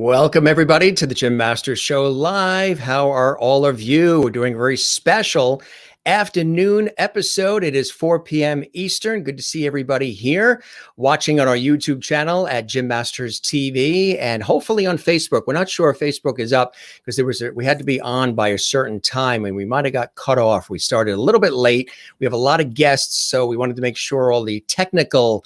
Welcome, everybody, to the Jim Masters Show Live. How are all of you? We're doing a very special afternoon episode. It is 4 p.m. Eastern. Good to see everybody here watching on our YouTube channel at Jim Masters TV and hopefully on Facebook. We're not sure if Facebook is up because we had to be on by a certain time and we might have got cut off. We started a little bit late. We have a lot of guests, so we wanted to make sure all the technical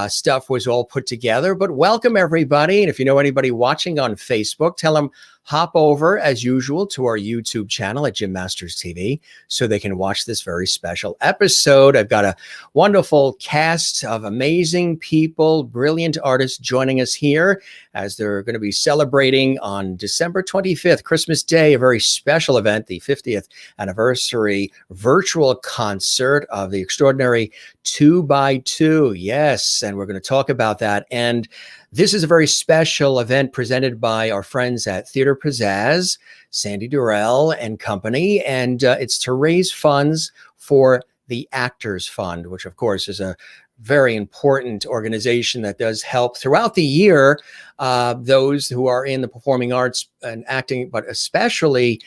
stuff was all put together. But welcome, everybody. And if you know anybody watching on Facebook, tell them hop over, as usual, to our YouTube channel at Jim Masters TV so they can watch this very special episode. I've got a wonderful cast of amazing people, brilliant artists joining us here as they're going to be celebrating on December 25th, Christmas Day, a very special event, the 50th anniversary virtual concert of the extraordinary 2x2. Yes, and we're going to talk about that. And this is a very special event presented by our friends at Theater Pizzazz, Sandy Durrell and company, and it's to raise funds for the Actors Fund, which of course is a very important organization that does help throughout the year those who are in the performing arts and acting, but especially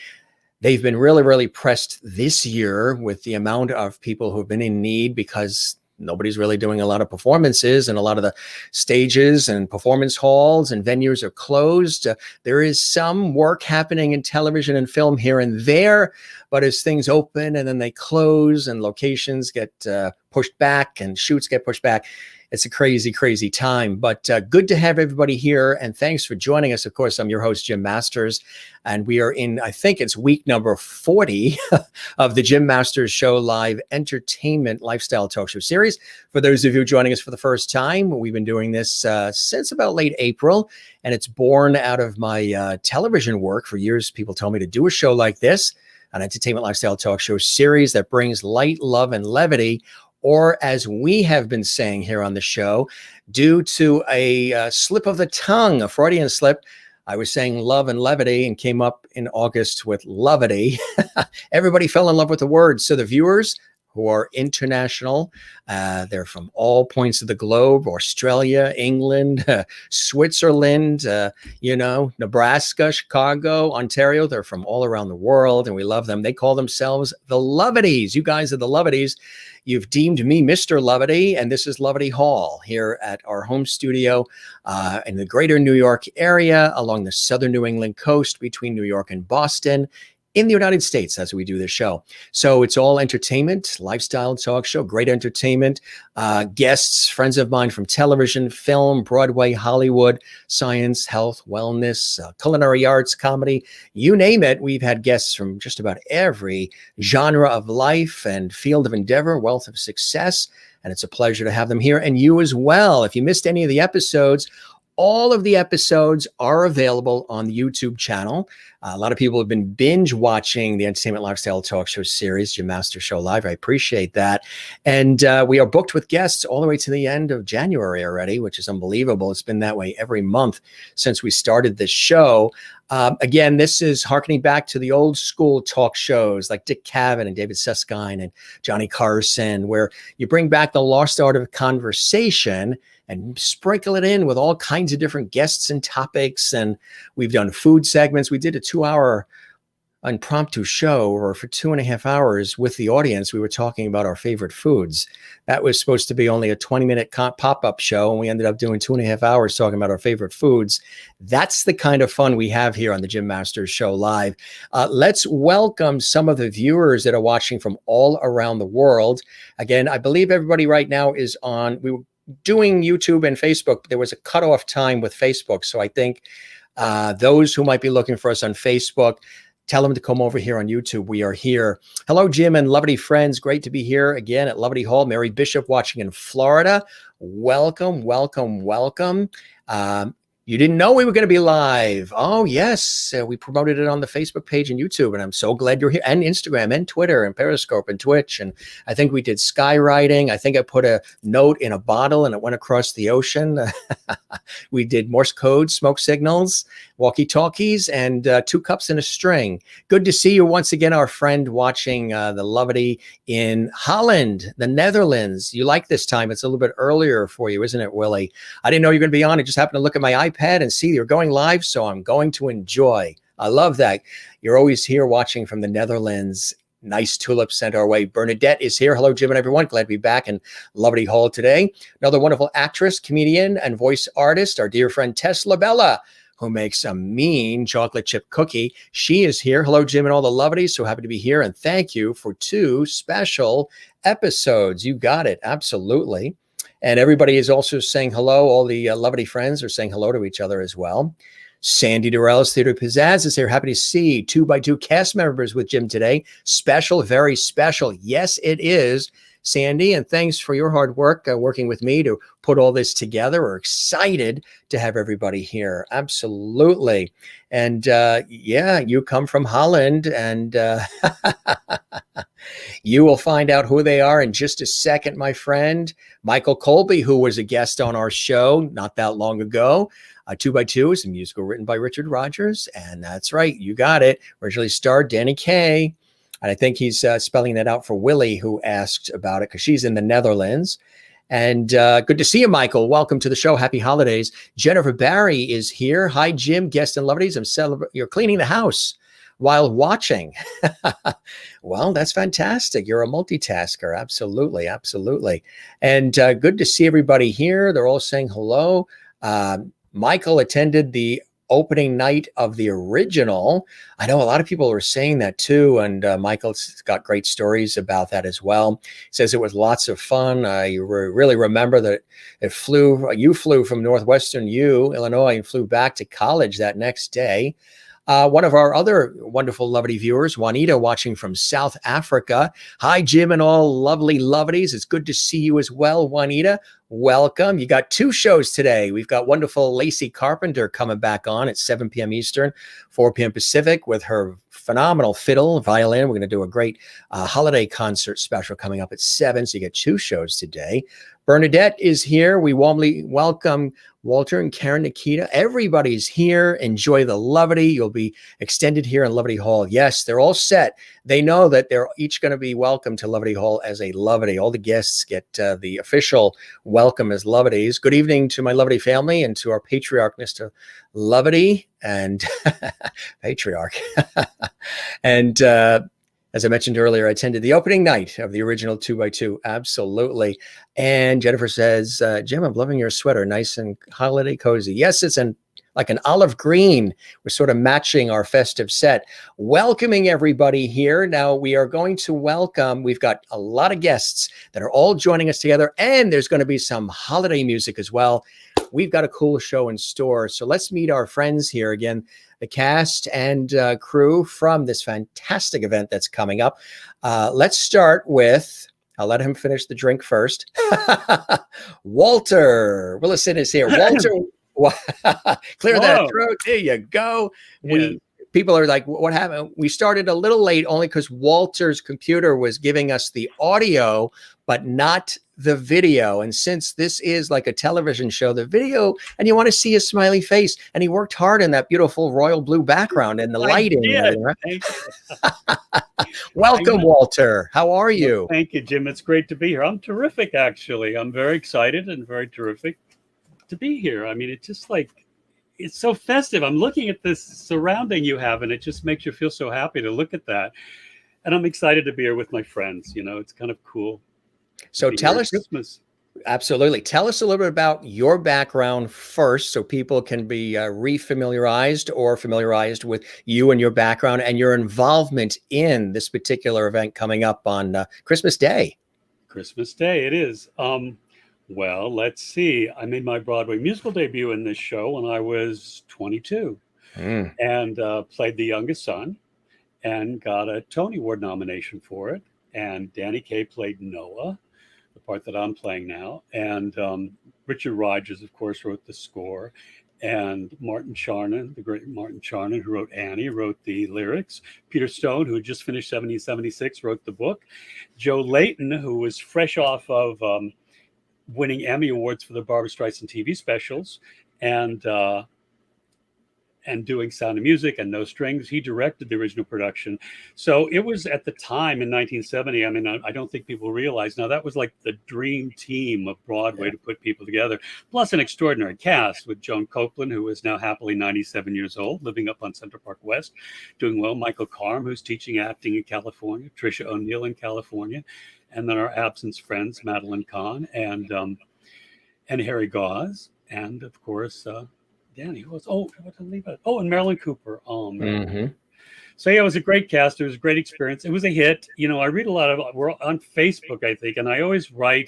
they've been really, really pressed this year with the amount of people who've been in need because nobody's really doing a lot of performances and a lot of the stages and performance halls and venues are closed. There is some work happening in television and film here and there, but as things open and then they close and locations get pushed back and shoots get pushed back, it's a crazy, crazy time, but good to have everybody here. And thanks for joining us. Of course, I'm your host, Jim Masters, and we are in, I think it's week number 40 of the Jim Masters Show Live Entertainment Lifestyle Talk Show series. For those of you joining us for the first time, we've been doing this since about late April, and it's born out of my television work. For years, people told me to do a show like this, an entertainment lifestyle talk show series that brings light, love, and levity, or as we have been saying here on the show, due to a slip of the tongue, a Freudian slip, I was saying love and levity and came up in August with levity. Everybody fell in love with the word. So the viewers who are international, they're from all points of the globe, Australia, England, Switzerland, Nebraska, Chicago, Ontario. They're from all around the world and we love them. They call themselves the Lovities. You guys are the Lovities. You've deemed me Mr. Lovity, and this is Lovity Hall here at our home studio in the greater New York area along the southern New England coast between New York and Boston in the United States as we do this show. So it's all entertainment, lifestyle talk show, great entertainment, guests, friends of mine from television, film, Broadway, Hollywood, science, health, wellness, culinary arts, comedy, you name it. We've had guests from just about every genre of life and field of endeavor, wealth of success, and it's a pleasure to have them here. And you as well. If you missed any of the episodes, all of the episodes are available on the YouTube channel. A lot of people have been binge watching the Entertainment Lifestyle Talk Show series, Jim Masters Show Live. I appreciate that. And we are booked with guests all the way to the end of January already, which is unbelievable. It's been that way every month since we started this show. Again, this is harkening back to the old school talk shows like Dick Cavett and David Susskind and Johnny Carson, where you bring back the lost art of conversation and sprinkle it in with all kinds of different guests and topics. And we've done food segments. We did a 2-hour impromptu show where for 2.5 hours with the audience, we were talking about our favorite foods. That was supposed to be only a 20-minute pop-up show, and we ended up doing 2.5 hours talking about our favorite foods. That's the kind of fun we have here on the Jim Masters Show Live. Let's welcome some of the viewers that are watching from all around the world. Again, I believe everybody right now is on. We were doing YouTube and Facebook, but there was a cutoff time with Facebook. So I think those who might be looking for us on Facebook, tell them to come over here on YouTube. We are here. Hello, Jim and Lovity friends. Great to be here again at Lovity Hall. Mary Bishop watching in Florida. Welcome, welcome, welcome. You didn't know we were going to be live. Oh, yes. We promoted it on the Facebook page and YouTube, and I'm so glad you're here, and Instagram and Twitter and Periscope and Twitch. And I think we did skywriting. I think I put a note in a bottle and it went across the ocean. We did Morse code, smoke signals, walkie-talkies, and 2 cups and a string. Good to see you once again, our friend watching the Lovity in Holland, the Netherlands. You like this time. It's a little bit earlier for you, isn't it, Willie? I didn't know you were going to be on. I just happened to look at my iPad iPad and see you're going live, so I'm going to enjoy. I love that. You're always here watching from the Netherlands. Nice tulips sent our way. Bernadette is here. Hello, Jim and everyone. Glad to be back in Lovely Hall today. Another wonderful actress, comedian, and voice artist, our dear friend Tess LaBella, who makes a mean chocolate chip cookie. She is here. Hello, Jim and all the lovelies. So happy to be here. And thank you for 2 special episodes. You got it. Absolutely. And everybody is also saying hello. All the lovely friends are saying hello to each other as well. Sandy Durrell's Theater Pizzazz is here. Happy to see 2x2 cast members with Jim today. Special, very special. Yes, it is, Sandy. And thanks for your hard work working with me to put all this together. We're excited to have everybody here. Absolutely. And yeah, you come from Holland, and you will find out who they are in just a second, my friend. Michael Colby, who was a guest on our show not that long ago. 2x2 is a musical written by Richard Rodgers. And that's right. You got it. Originally starred Danny Kaye. And I think he's spelling that out for Willie, who asked about it because she's in the Netherlands. And good to see you, Michael. Welcome to the show. Happy holidays. Jennifer Barry is here. Hi, Jim, guest and lovelies. You're cleaning the house while watching. Well, that's fantastic. You're a multitasker. Absolutely. Absolutely. And good to see everybody here. They're all saying hello. Michael attended the opening night of the original. I know a lot of people were saying that too. And Michael's got great stories about that as well. He says it was lots of fun. You really remember that you flew from Northwestern Illinois, and flew back to college that next day. One of our other wonderful, lovely viewers, Juanita, watching from South Africa. Hi, Jim and all lovely lovelies. It's good to see you as well, Juanita. Welcome. You got 2 shows today. We've got wonderful Lacey Carpenter coming back on at 7 p.m. Eastern, 4 p.m. Pacific with her phenomenal fiddle, violin. We're going to do a great holiday concert special coming up at 7. So you get 2 shows today. Bernadette is here. We warmly welcome Walter and Karen, Nikita. Everybody's here. Enjoy the Lovely. You'll be extended here in Lovely Hall. Yes, they're all set. They know that they're each going to be welcome to Lovely Hall as a Lovely. All the guests get the official welcome as Lovelies. Good evening to my Lovely family and to our patriarch, Mr. Lovely and patriarch. And as I mentioned earlier, I attended the opening night of the original 2x2. Absolutely. And Jennifer says, Jim, I'm loving your sweater. Nice and holiday cozy. Yes, it's like an olive green. We're sort of matching our festive set. Welcoming everybody here. Now we are going to we've got a lot of guests that are all joining us together, and there's going to be some holiday music as well. We've got a cool show in store. So let's meet our friends here again, the cast and crew from this fantastic event that's coming up. Let's start with, I'll let him finish the drink first. Walter Willison is here. Walter, clear that throat. There you go. Yeah. People are like, what happened? We started a little late only because Walter's computer was giving us the audio, but not the video. And since this is like a television show, the video, and you want to see his smiley face, and he worked hard in that beautiful royal blue background and the lighting. And everything, right? Thank you. Welcome, Walter. How are you? Well, thank you, Jim. It's great to be here. I'm terrific, actually. I'm very excited and very terrific to be here. I mean, it's just like, it's so festive. I'm looking at this surrounding you have, and it just makes you feel so happy to look at that. And I'm excited to be here with my friends. You know, it's kind of cool. So tell us, Christmas. Absolutely. Tell us a little bit about your background first, so people can be re-familiarized or familiarized with you and your background and your involvement in this particular event coming up on Christmas Day. Christmas Day, it is. Well, let's see. I made my Broadway musical debut in this show when I was 22 and played the youngest son and got a Tony Award nomination for it. And Danny Kaye played Noah, the part that I'm playing now. And Richard Rodgers, of course, wrote the score. And Martin Charnin, the great Martin Charnin, who wrote Annie, wrote the lyrics. Peter Stone, who had just finished 1776, wrote the book. Joe Layton, who was fresh off of winning Emmy Awards for the Barbra Streisand TV specials, and and doing Sound of Music and No Strings. He directed the original production. So it was at the time in 1970. I mean, I don't think people realize now that was like the dream team of Broadway to put people together, plus an extraordinary cast with Joan Copeland, who is now happily 97 years old, living up on Central Park West, doing well. Michael Carm, who's teaching acting in California, Tricia O'Neill in California, and then our absence friends, Madeline Kahn and Harry Gause, and of course, Danny, who was, what did I leave out? Oh, and Marilyn Cooper. Oh, Marilyn. Mm-hmm. So yeah, it was a great cast. It was a great experience. It was a hit. You know, I read a lot of, we're on Facebook, I think, and I always write.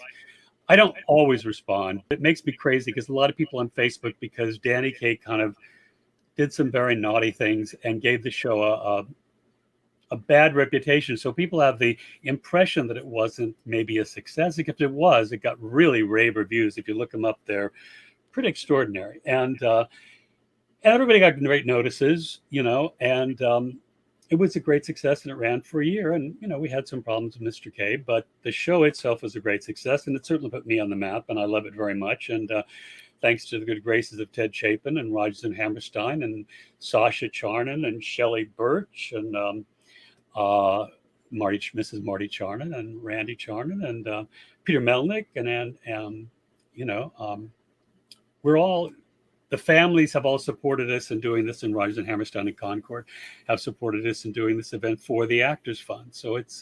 I don't always respond. It makes me crazy because a lot of people on Facebook, because Danny Kaye kind of did some very naughty things and gave the show a bad reputation. So people have the impression that it wasn't maybe a success. Except it was. It got really rave reviews. If you look them up, they're pretty extraordinary. And everybody got great notices, you know, and it was a great success, and it ran for a year. And, you know, we had some problems with Mr. Kaye, but the show itself was a great success, and it certainly put me on the map, and I love it very much. And thanks to the good graces of Ted Chapin and Roger Hammerstein and Sasha Charnan and Shelley Birch and Mrs. Marty Charnan and Randy Charnan and Peter Melnick and you know, we're all, the families have all supported us in doing this, and Rogers and Hammerstein and Concord have supported us in doing this event for the Actors Fund. So it's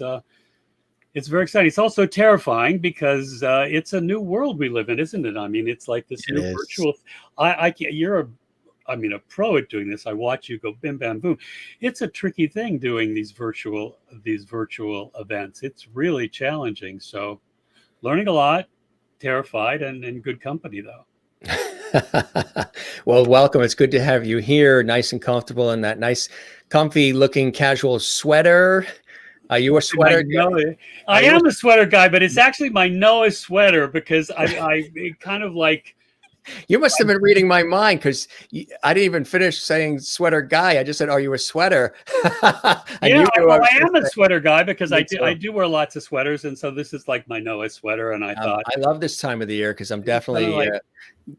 very exciting. It's also terrifying because it's a new world we live in, isn't it? I mean, it's like this new virtual. I can't. A pro at doing this. I watch you go bim bam boom. It's a tricky thing doing these virtual events. It's really challenging. So learning a lot, terrified, and in good company though. Well, welcome. It's good to have you here, nice and comfortable in that nice, comfy looking casual sweater. Are you a sweater guy? I am a sweater guy, but it's actually my Noah sweater because I kind of like. You must have been reading my mind because I didn't even finish saying sweater guy. I just said, "Are you a sweater?" I am a sweater guy because I do wear lots of sweaters, and so this is like my Noah sweater. And I thought I love this time of the year because I'm definitely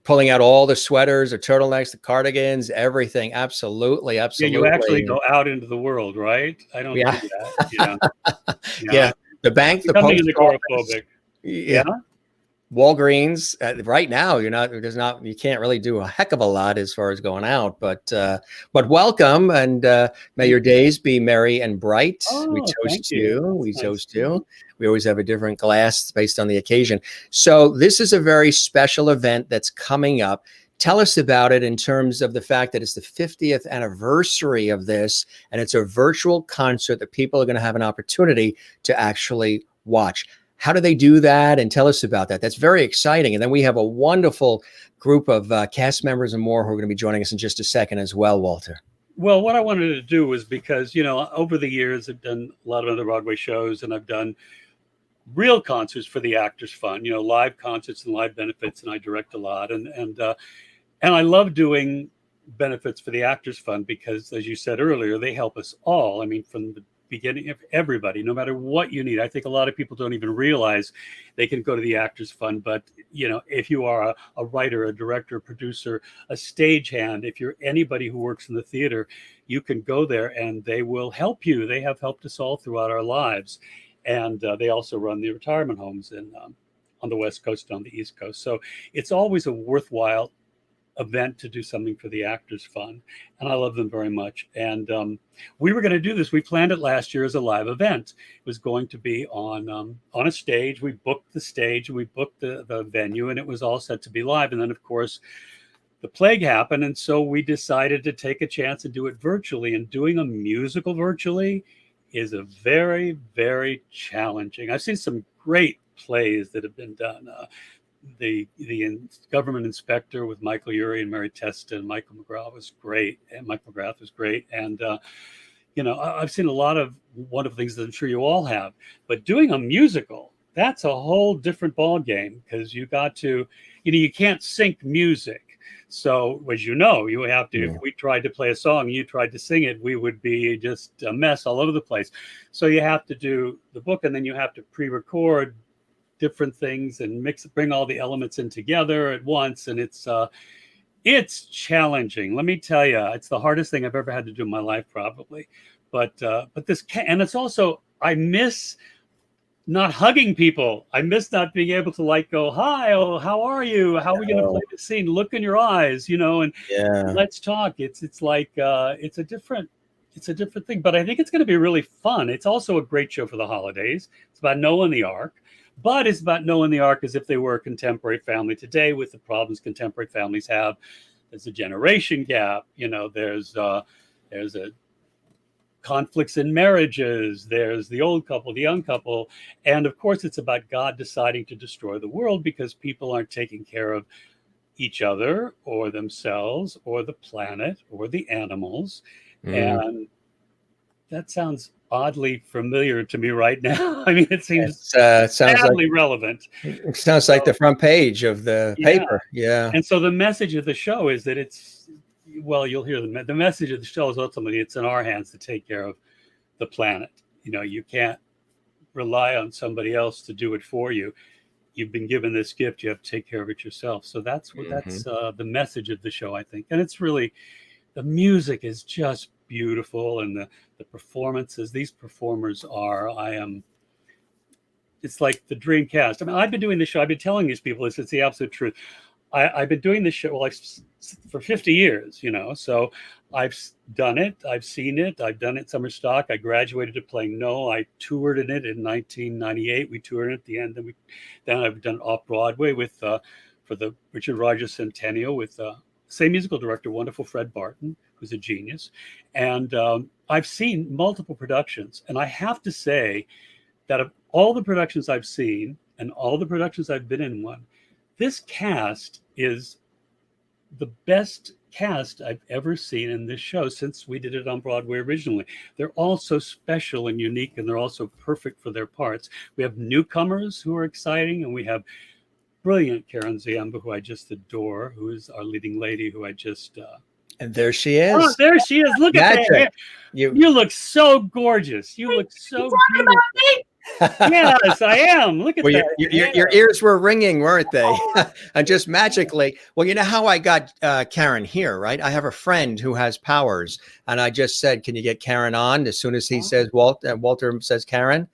pulling out all the sweaters, the turtlenecks, the cardigans, everything. Absolutely. Yeah, you actually go out into the world, right? I don't do that. Yeah. The bank, the post office. Yeah. Walgreens right now, you can't really do a heck of a lot as far as going out, but welcome, and may your days be merry and bright. We toast you. We toast you. We always have a different glass based on the occasion. So this is a very special event that's coming up. Tell us about it in terms of the fact that it's the 50th anniversary of this, and it's a virtual concert that people are going to have an opportunity to actually watch. How do they do that? And tell us about that. That's very exciting. And then we have a wonderful group of cast members and more who are going to be joining us in just a second as well, Walter. Well, what I wanted to do was because, over the years, I've done a lot of other Broadway shows, and I've done real concerts for the Actors Fund, live concerts and live benefits, and I direct a lot. And I love doing benefits for the Actors Fund because, as you said earlier, they help us all. I mean, from the beginning of everybody, no matter what you need. I think a lot of people don't even realize they can go to the Actors Fund, but if you are a writer, a director, a producer, a stagehand, if you're anybody who works in the theater, you can go there and they will help you. They have helped us all throughout our lives, and they also run the retirement homes on the West Coast and on the East Coast. So it's always a worthwhile event to do something for the Actors Fund, and I love them very much. And we were going to do this. We planned it last year as a live event. It was going to be on a stage. We booked the stage, we booked the venue, and it was all set to be live. And then, of course, the plague happened, and so we decided to take a chance and do it virtually. And doing a musical virtually is a very, very challenging. I've seen some great plays that have been done. The government inspector with Michael Urie and Mary Testa and Michael McGrath was great, and I've seen a lot of wonderful things that I'm sure you all have. But doing a musical, that's a whole different ball game because you got to, you can't sync music. So as you have to. If we tried to play a song and you tried to sing it, we would be just a mess all over the place. So you have to do the book, and then you have to pre-record different things and bring all the elements in together at once, and it's It's challenging. Let me tell you, it's the hardest thing I've ever had to do in my life, probably. But and it's also, I miss not hugging people. I miss not being able to like go, hi, oh, how are you? How are we going to play the scene? Look in your eyes, and let's talk. It's like it's a different thing. But I think it's going to be really fun. It's also a great show for the holidays. It's about Noah and the Ark. But it's about Noah and the Ark as if they were a contemporary family today, with the problems contemporary families have. There's a generation gap. There's a conflicts in marriages. There's the old couple, the young couple. And of course, it's about God deciding to destroy the world because people aren't taking care of each other or themselves or the planet or the animals. And that sounds oddly familiar to me right now. I mean, it seems sounds sadly relevant. It sounds like the front page of the paper. Yeah. And so the message of the show is that you'll hear the message of the show is ultimately it's in our hands to take care of the planet. You can't rely on somebody else to do it for you. You've been given this gift. You have to take care of it yourself. So that's the message of the show, I think. And it's really, the music is just beautiful, and the performances, these performers it's like the Dreamcast. I mean, I've been doing this show, I've been telling these people this, it's the absolute truth. I've been doing this show for 50 years, so I've done it, I've seen it, I've done it summer stock. I graduated to playing No. I toured in it in 1998. We toured it at the end, then I've done off Broadway for the Richard Rodgers Centennial with same musical director, wonderful Fred Barton, who's a genius. And I've seen multiple productions. And I have to say that of all the productions I've seen and all the productions I've been in one, this cast is the best cast I've ever seen in this show since we did it on Broadway originally. They're all so special and unique, and they're also perfect for their parts. We have newcomers who are exciting, and we have brilliant Karen Ziemba, who I just adore, who is our leading lady, who I just... and there she is. Oh, there she is. Look at that. You look so gorgeous. You look so beautiful. Yes, I am. Look at that. Your ears were ringing, weren't they? And just magically. Well, you know how I got Karen here, right? I have a friend who has powers, and I just said, "Can you get Karen on?" As soon as he says Walter says Karen,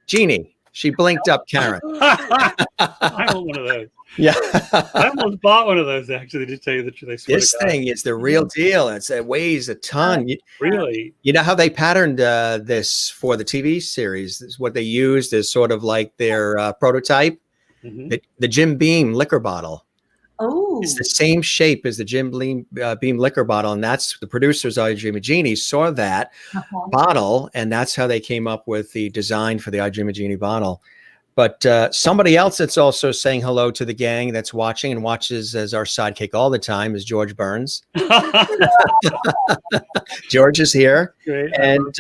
Genie. She blinked up Karen. I want one of those. Yeah. I almost bought one of those, actually, to tell you the truth. This thing is the real deal. It weighs a ton. Really? You know how they patterned this for the TV series? This is what they used as sort of like their prototype. The Jim Beam liquor bottle. Oh, it's the same shape as the Jim Beam liquor bottle, and that's the producers. I Dream of Genie saw that bottle, and that's how they came up with the design for the I Dream of Genie bottle. But somebody else that's also saying hello to the gang that's watching and watches as our sidekick all the time is George Burns. George is here. Great. And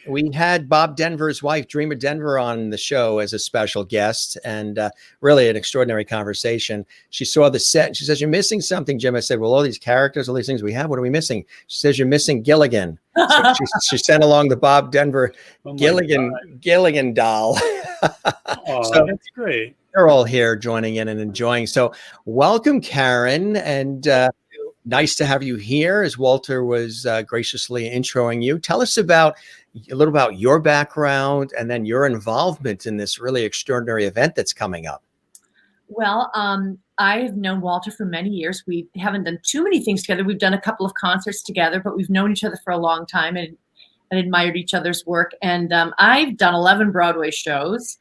we had Bob Denver's wife, Dreamer Denver, on the show as a special guest, and really an extraordinary conversation. She saw the set and she says, "You're missing something, Jim." I said, "Well, all these characters, all these things we have, what are we missing?" She says, "You're missing Gilligan." So she sent along the Bob Denver Gilligan doll. So that's great. They're all here joining in and enjoying. So welcome, Karen, and nice to have you here, as Walter was graciously introing you. Tell us a little about your background and then your involvement in this really extraordinary event that's coming up. Well, I've known Walter for many years. We haven't done too many things together. We've done a couple of concerts together, but we've known each other for a long time and admired each other's work. And I've done 11 Broadway shows.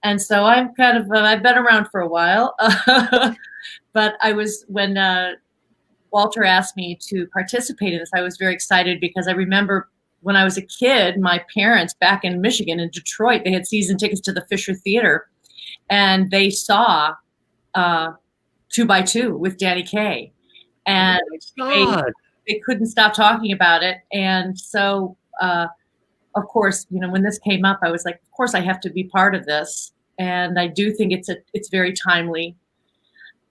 And so I'm kind of, I've been around for a while. But when Walter asked me to participate in this, I was very excited because I remember when I was a kid, my parents back in Michigan, in Detroit, they had season tickets to the Fisher Theater, and they saw 2x2 with Danny Kaye, and they couldn't stop talking about it. And so, of course, when this came up, I was like, of course I have to be part of this. And I do think it's very timely.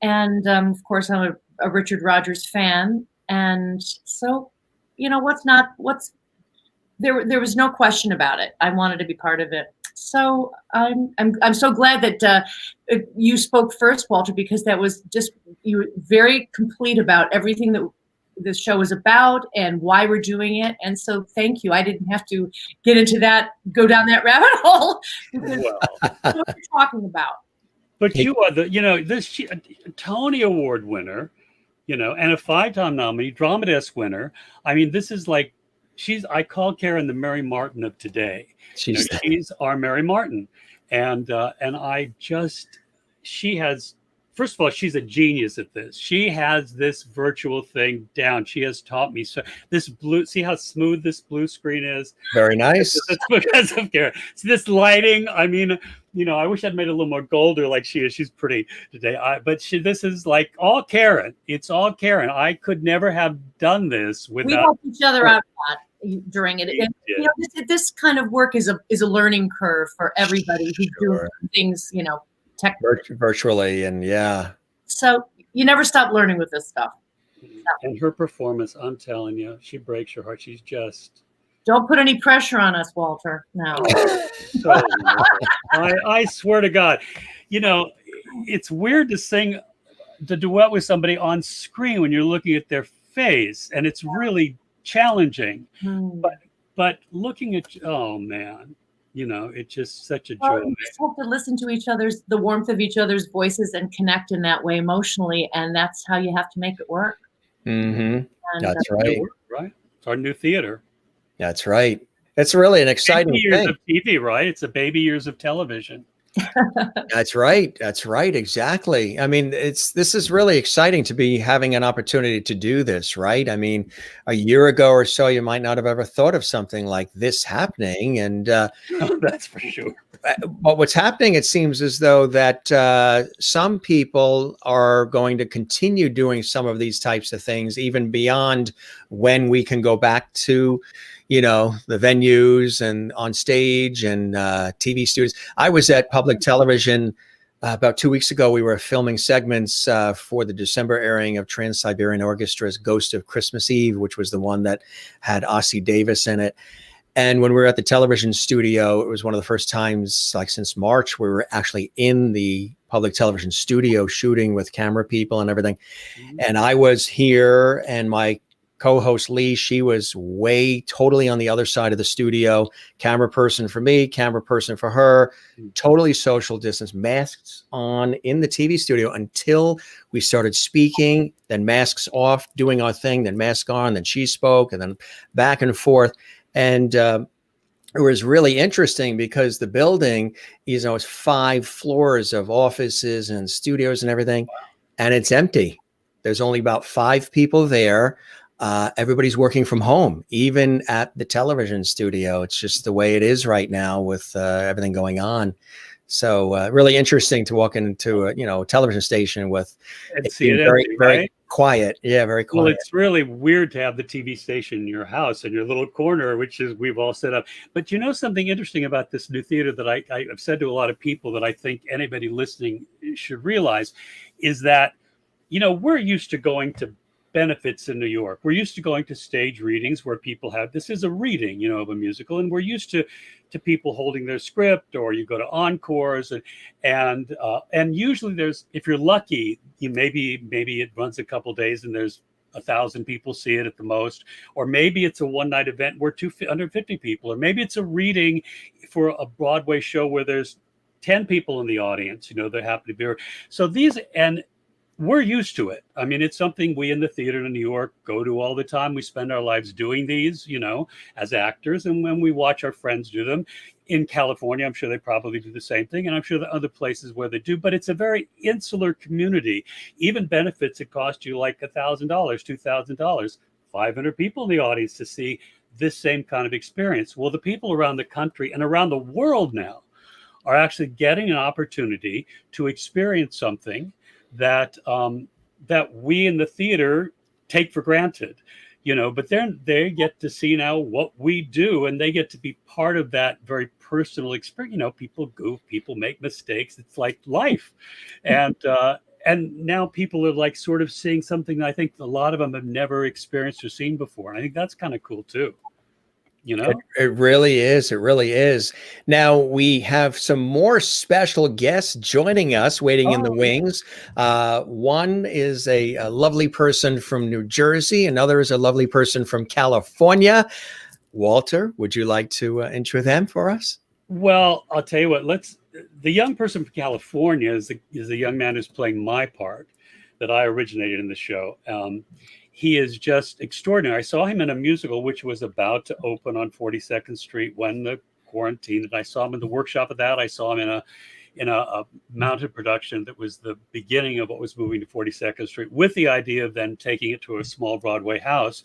And of course, I'm a Richard Rodgers fan, and so there was no question about it. I wanted to be part of it. So I'm so glad that you spoke first, Walter, because that was just you were very complete about everything that the show is about and why we're doing it. And so thank you. I didn't have to get into that, go down that rabbit hole because Well, that's what you're talking about. but you are this Tony Award winner, and a 5-time nominee, Drama Desk winner. I mean, this is like I call Karen the Mary Martin of today. She's our Mary Martin, and she has. First of all, she's a genius at this. She has this virtual thing down. She has taught me. So see how smooth this blue screen is? Very nice. That's because of Karen. So this lighting, I mean, I wish I'd made it a little more golder like she is. She's pretty today. This is like all Karen. It's all Karen. I could never have done this without. We helped each other out a lot during it. And, this kind of work is a learning curve for everybody who's doing things, virtually, and yeah. So you never stop learning with this stuff. And her performance, I'm telling you, she breaks your heart. She's just. Don't put any pressure on us, Walter. No. So, I swear to God, it's weird to sing the duet with somebody on screen when you're looking at their face, and it's really challenging. But looking at, oh man. It's just such a joy. We just have to listen to the warmth of each other's voices and connect in that way emotionally. And that's how you have to make it work. Mm-hmm. That's right. Right. It's our new theater. That's right. It's really an exciting baby years thing. Of TV, right? It's a baby years of television. That's right. That's right. Exactly. I mean, this is really exciting to be having an opportunity to do this, right? I mean, a year ago or so, you might not have ever thought of something like this happening. And that's for sure. But what's happening, it seems as though that some people are going to continue doing some of these types of things, even beyond when we can go back to the venues and on stage and TV studios. I was at public television about 2 weeks ago. We were filming segments for the December airing of Trans-Siberian Orchestra's Ghost of Christmas Eve, which was the one that had Ossie Davis in it. And when we were at the television studio, it was one of the first times, like since March, we were actually in the public television studio shooting with camera people and everything. Mm-hmm. And I was here, and my co-host Lee, she was totally on the other side of the studio. Camera person for me, camera person for her, totally social distance, masks on in the TV studio until we started speaking, then masks off, doing our thing, then mask on, then she spoke, and then back and forth. And it was really interesting because the building, is 5 floors of offices and studios and everything, and it's empty. There's only about 5 people there. Everybody's working from home, even at the television studio. It's just the way it is right now with everything going on. So really interesting to walk into a television station with and see it very, empty, very right? quiet. Yeah, very quiet. Well, it's really weird to have the TV station in your house in your little corner, which is we've all set up. But something interesting about this new theater that I've said to a lot of people that I think anybody listening should realize is that, we're used to going to benefits in New York. We're used to going to stage readings where people this is a reading, of a musical, and we're used to people holding their script, or you go to encores, and usually there's, if you're lucky, maybe it runs a couple days and there's 1,000 people see it at the most, or maybe it's a one-night event where 250 people, or maybe it's a reading for a Broadway show where there's 10 people in the audience, they happen to be there. So we're used to it. I mean, it's something we in the theater in New York go to all the time. We spend our lives doing these, as actors. And when we watch our friends do them in California, I'm sure they probably do the same thing. And I'm sure there are other places where they do. But it's a very insular community. Even benefits, it cost you like $1,000, $2,000, 500 people in the audience to see this same kind of experience. Well, the people around the country and around the world now are actually getting an opportunity to experience something that we in the theater take for granted, but then they get to see now what we do, and they get to be part of that very personal experience. People goof, people make mistakes. It's like life. And now people are like sort of seeing something that I think a lot of them have never experienced or seen before. And I think that's kind of cool too. you know? It really is. It really is. Now we have some more special guests joining us, waiting in the wings. One is a lovely person from New Jersey. Another is a lovely person from California. Walter, would you like to intro them for us? Well, I'll tell you what, the young person from California is the young man who's playing my part that I originated in the show. He is just extraordinary. I saw him in a musical which was about to open on 42nd Street when the quarantine, and I saw him in the workshop of that. I saw him in a mounted production that was the beginning of what was moving to 42nd Street, with the idea of then taking it to a small Broadway house,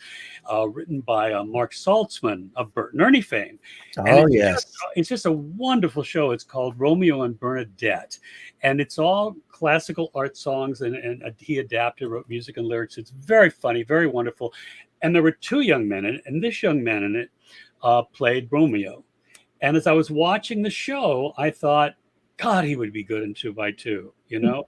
written by Mark Saltzman of Bert and Ernie fame. Oh, yes. It's just a wonderful show. It's called Romeo and Bernadette, and it's all classical art songs, and he adapted, wrote music and lyrics. It's very funny, very wonderful. And there were two young men in it, and this young man in it played Romeo. And as I was watching the show, I thought, God, he would be good in 2x2, you know?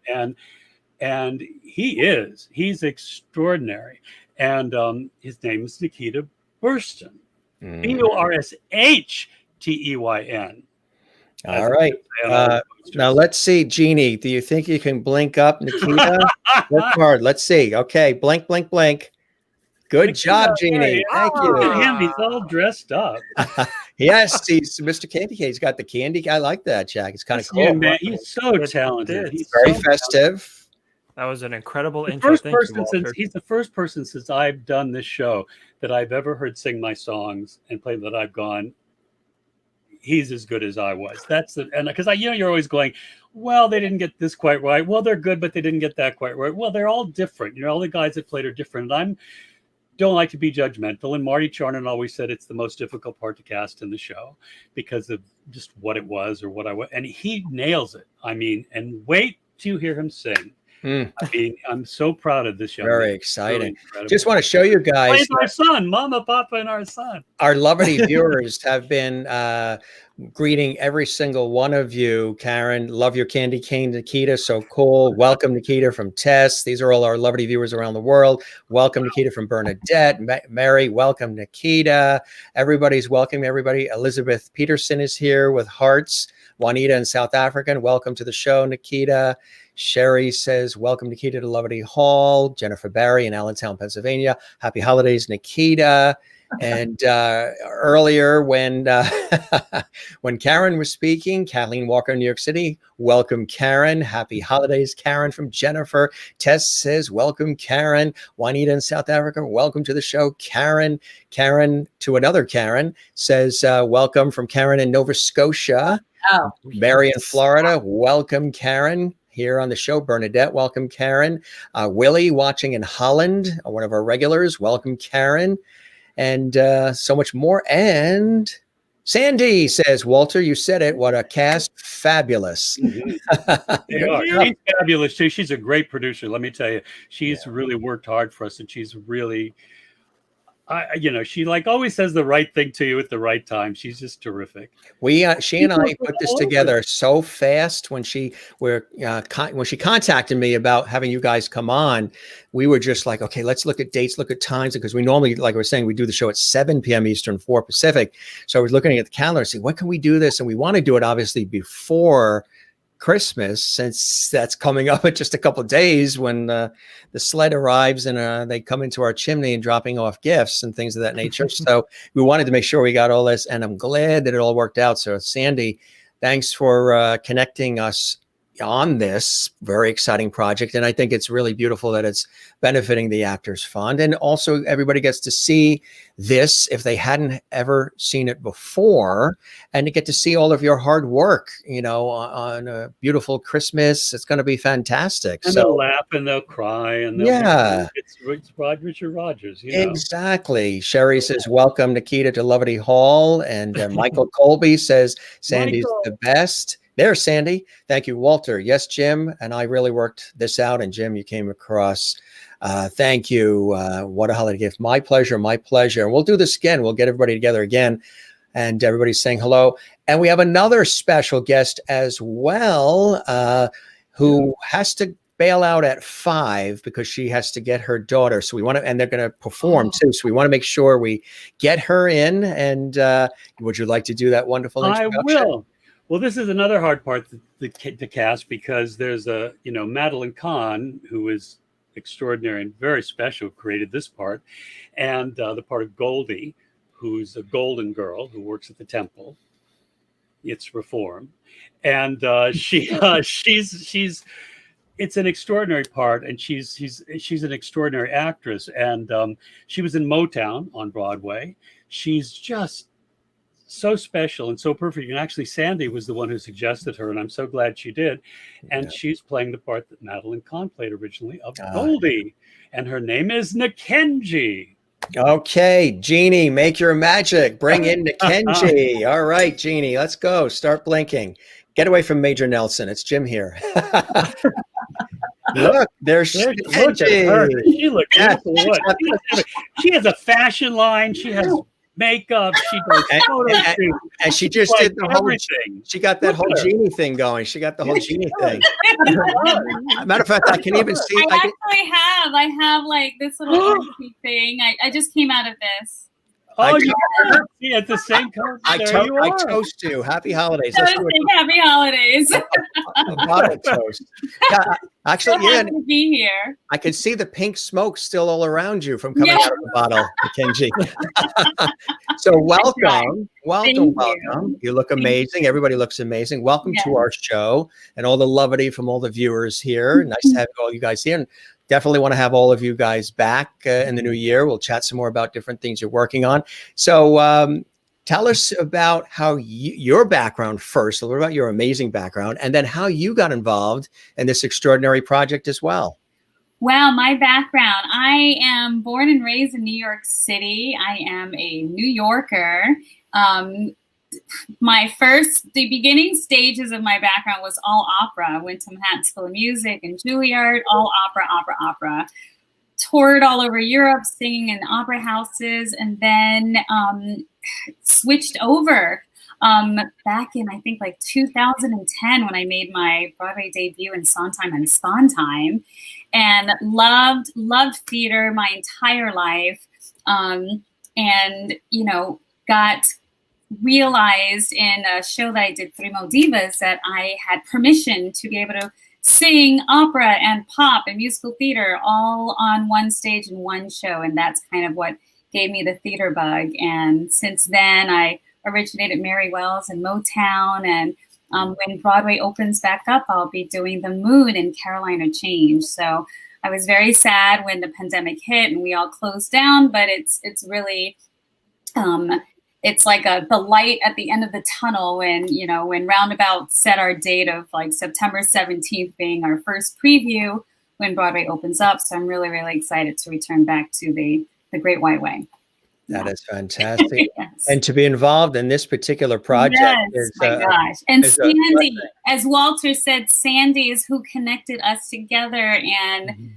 And he's extraordinary. And his name is Nikita Burston, Burshteyn. All right. Now let's see, Genie, do you think you can blink up Nikita? Work hard. Let's see. Okay. Blink, blink, blink. Good job, Genie. Thank you. Look at him. He's all dressed up. Yes, he's Mr. Candy Cane. He's got the candy. I like that, Jack. It's kind of cool. Yeah, man. He's so talented. He's very so festive. Talented. That was an incredible intro. He's the first person since I've done this show that I've ever heard sing my songs and play that I've gone, he's as good as I was. Because you're always going, well, they didn't get this quite right. Well, they're good, but they didn't get that quite right. Well, they're all different. All the guys that played are different. And don't like to be judgmental. And Marty Charnon always said it's the most difficult part to cast in the show because of just what it was or what I was. And he nails it. I mean, and wait till you hear him sing. I mean, I'm so proud of this young man. Very exciting. Just want to show you guys. It's our son, Mama, Papa, and our son. Our lovely viewers have been greeting every single one of you. Karen, love your candy cane, Nikita. So cool. Welcome, Nikita, from Tess. These are all our lovely viewers around the world. Welcome, Nikita, from Bernadette. Mary, welcome, Nikita. Everybody's welcoming everybody. Elizabeth Peterson is here with hearts. Juanita in South Africa, welcome to the show, Nikita. Sherry says, welcome, Nikita, to Loverty Hall. Jennifer Barry in Allentown, Pennsylvania. Happy holidays, Nikita. And earlier when Karen was speaking, Kathleen Walker in New York City, welcome, Karen. Happy holidays, Karen, from Jennifer. Tess says, welcome, Karen. Juanita in South Africa, welcome to the show, Karen. Karen to another Karen says, welcome from Karen in Nova Scotia. Oh. Mary in Florida, welcome, Karen. Here on the show, Bernadette, welcome, Karen. Willie watching in Holland, one of our regulars, welcome, Karen. And so much more. And Sandy says, Walter, you said it. What a cast. Fabulous. They are. She's fabulous, too. She's a great producer. Let me tell you, she's really worked hard for us, and she's really, she always says the right thing to you at the right time. She's just terrific. She and I put this together so fast when she contacted me about having you guys come on. We were just like, okay, let's look at dates, look at times, because we normally, like I was saying, we do the show at 7 p.m. Eastern, 4 Pacific. So I was looking at the calendar and saying, when can we do this? And we want to do it obviously before Christmas, since that's coming up in just a couple of days when the sled arrives and they come into our chimney and dropping off gifts and things of that nature. So we wanted to make sure we got all this, and I'm glad that it all worked out. So Sandy, thanks for connecting us on this very exciting project. And I think it's really beautiful that it's benefiting the Actors Fund. And also everybody gets to see this if they hadn't ever seen it before, and to get to see all of your hard work, on a beautiful Christmas. It's going to be fantastic. And they'll laugh and they'll cry and it's Richard Rogers. Exactly. Sherry says, welcome, Nikita, to Loverty Hall. And Michael Colby says, Sandy's the best. There's Sandy. Thank you, Walter. Yes, Jim. And I really worked this out. And Jim, you came across. Thank you. What a holiday gift. My pleasure. My pleasure. And we'll do this again. We'll get everybody together again. And everybody's saying hello. And we have another special guest as well, who has to bail out at 5 because she has to get her daughter. So we want to, and they're going to perform too. So we want to make sure we get her in. And would you like to do that wonderful introduction? I will. Well, this is another hard part to cast because there's Madeline Kahn, who is extraordinary and very special, created this part, and the part of Goldie, who's a golden girl who works at the temple. It's Reform, and she's it's an extraordinary part, and she's an extraordinary actress, and she was in Motown on Broadway. She's just so special and so perfect. And actually, Sandy was the one who suggested her, and I'm so glad she did. And she's playing the part that Madeline Kahn played originally of Goldie, and her name is Nikenji. Okay, Genie, make your magic. Bring in Nikenji. All right, Genie, let's go. Start blinking. Get away from Major Nelson. It's Jim here. Look, there's Nikenji. She looks beautiful. She has a fashion line. She has makeup. She does photo shoots. And she just did the whole everything. She got that whole Genie thing going. She got the whole Genie thing. Matter of fact, I can even see. I have like this little thing. I just came out of this. Oh, yeah, at the same time. I toast you. Happy holidays. Happy holidays. A bottle toast. Yeah, actually, to be here. I can see the pink smoke still all around you from coming out of the bottle, Kenji. So welcome. Welcome. You look amazing. Everybody looks amazing. Welcome to our show and all the levity from all the viewers here. Nice to have all you guys here. And definitely want to have all of you guys back in the new year. We'll chat some more about different things you're working on. So tell us about how your background first, a little about your amazing background, and then how you got involved in this extraordinary project as well. Wow, my background. I am born and raised in New York City. I am a New Yorker. The beginning stages of my background was all opera. I went to Manhattan School of Music and Juilliard, all opera. Toured all over Europe, singing in opera houses, and then switched over back in, I think, like 2010 when I made my Broadway debut in Sondheim and Sondheim, and loved theater my entire life, and got realized in a show that I did, Primo Divas, that I had permission to be able to sing opera and pop and musical theater all on one stage in one show. And that's kind of what gave me the theater bug. And since then, I originated Mary Wells and Motown. And when Broadway opens back up, I'll be doing The Moon in Carolina Change. So I was very sad when the pandemic hit and we all closed down, but it's really... it's like the light at the end of the tunnel when Roundabout set our date of like September 17th being our first preview when Broadway opens up. So I'm really, really excited to return back to the Great White Way. That is fantastic. Yes. And to be involved in this particular project is my gosh. And Sandy, as Walter said, Sandy is who connected us together. And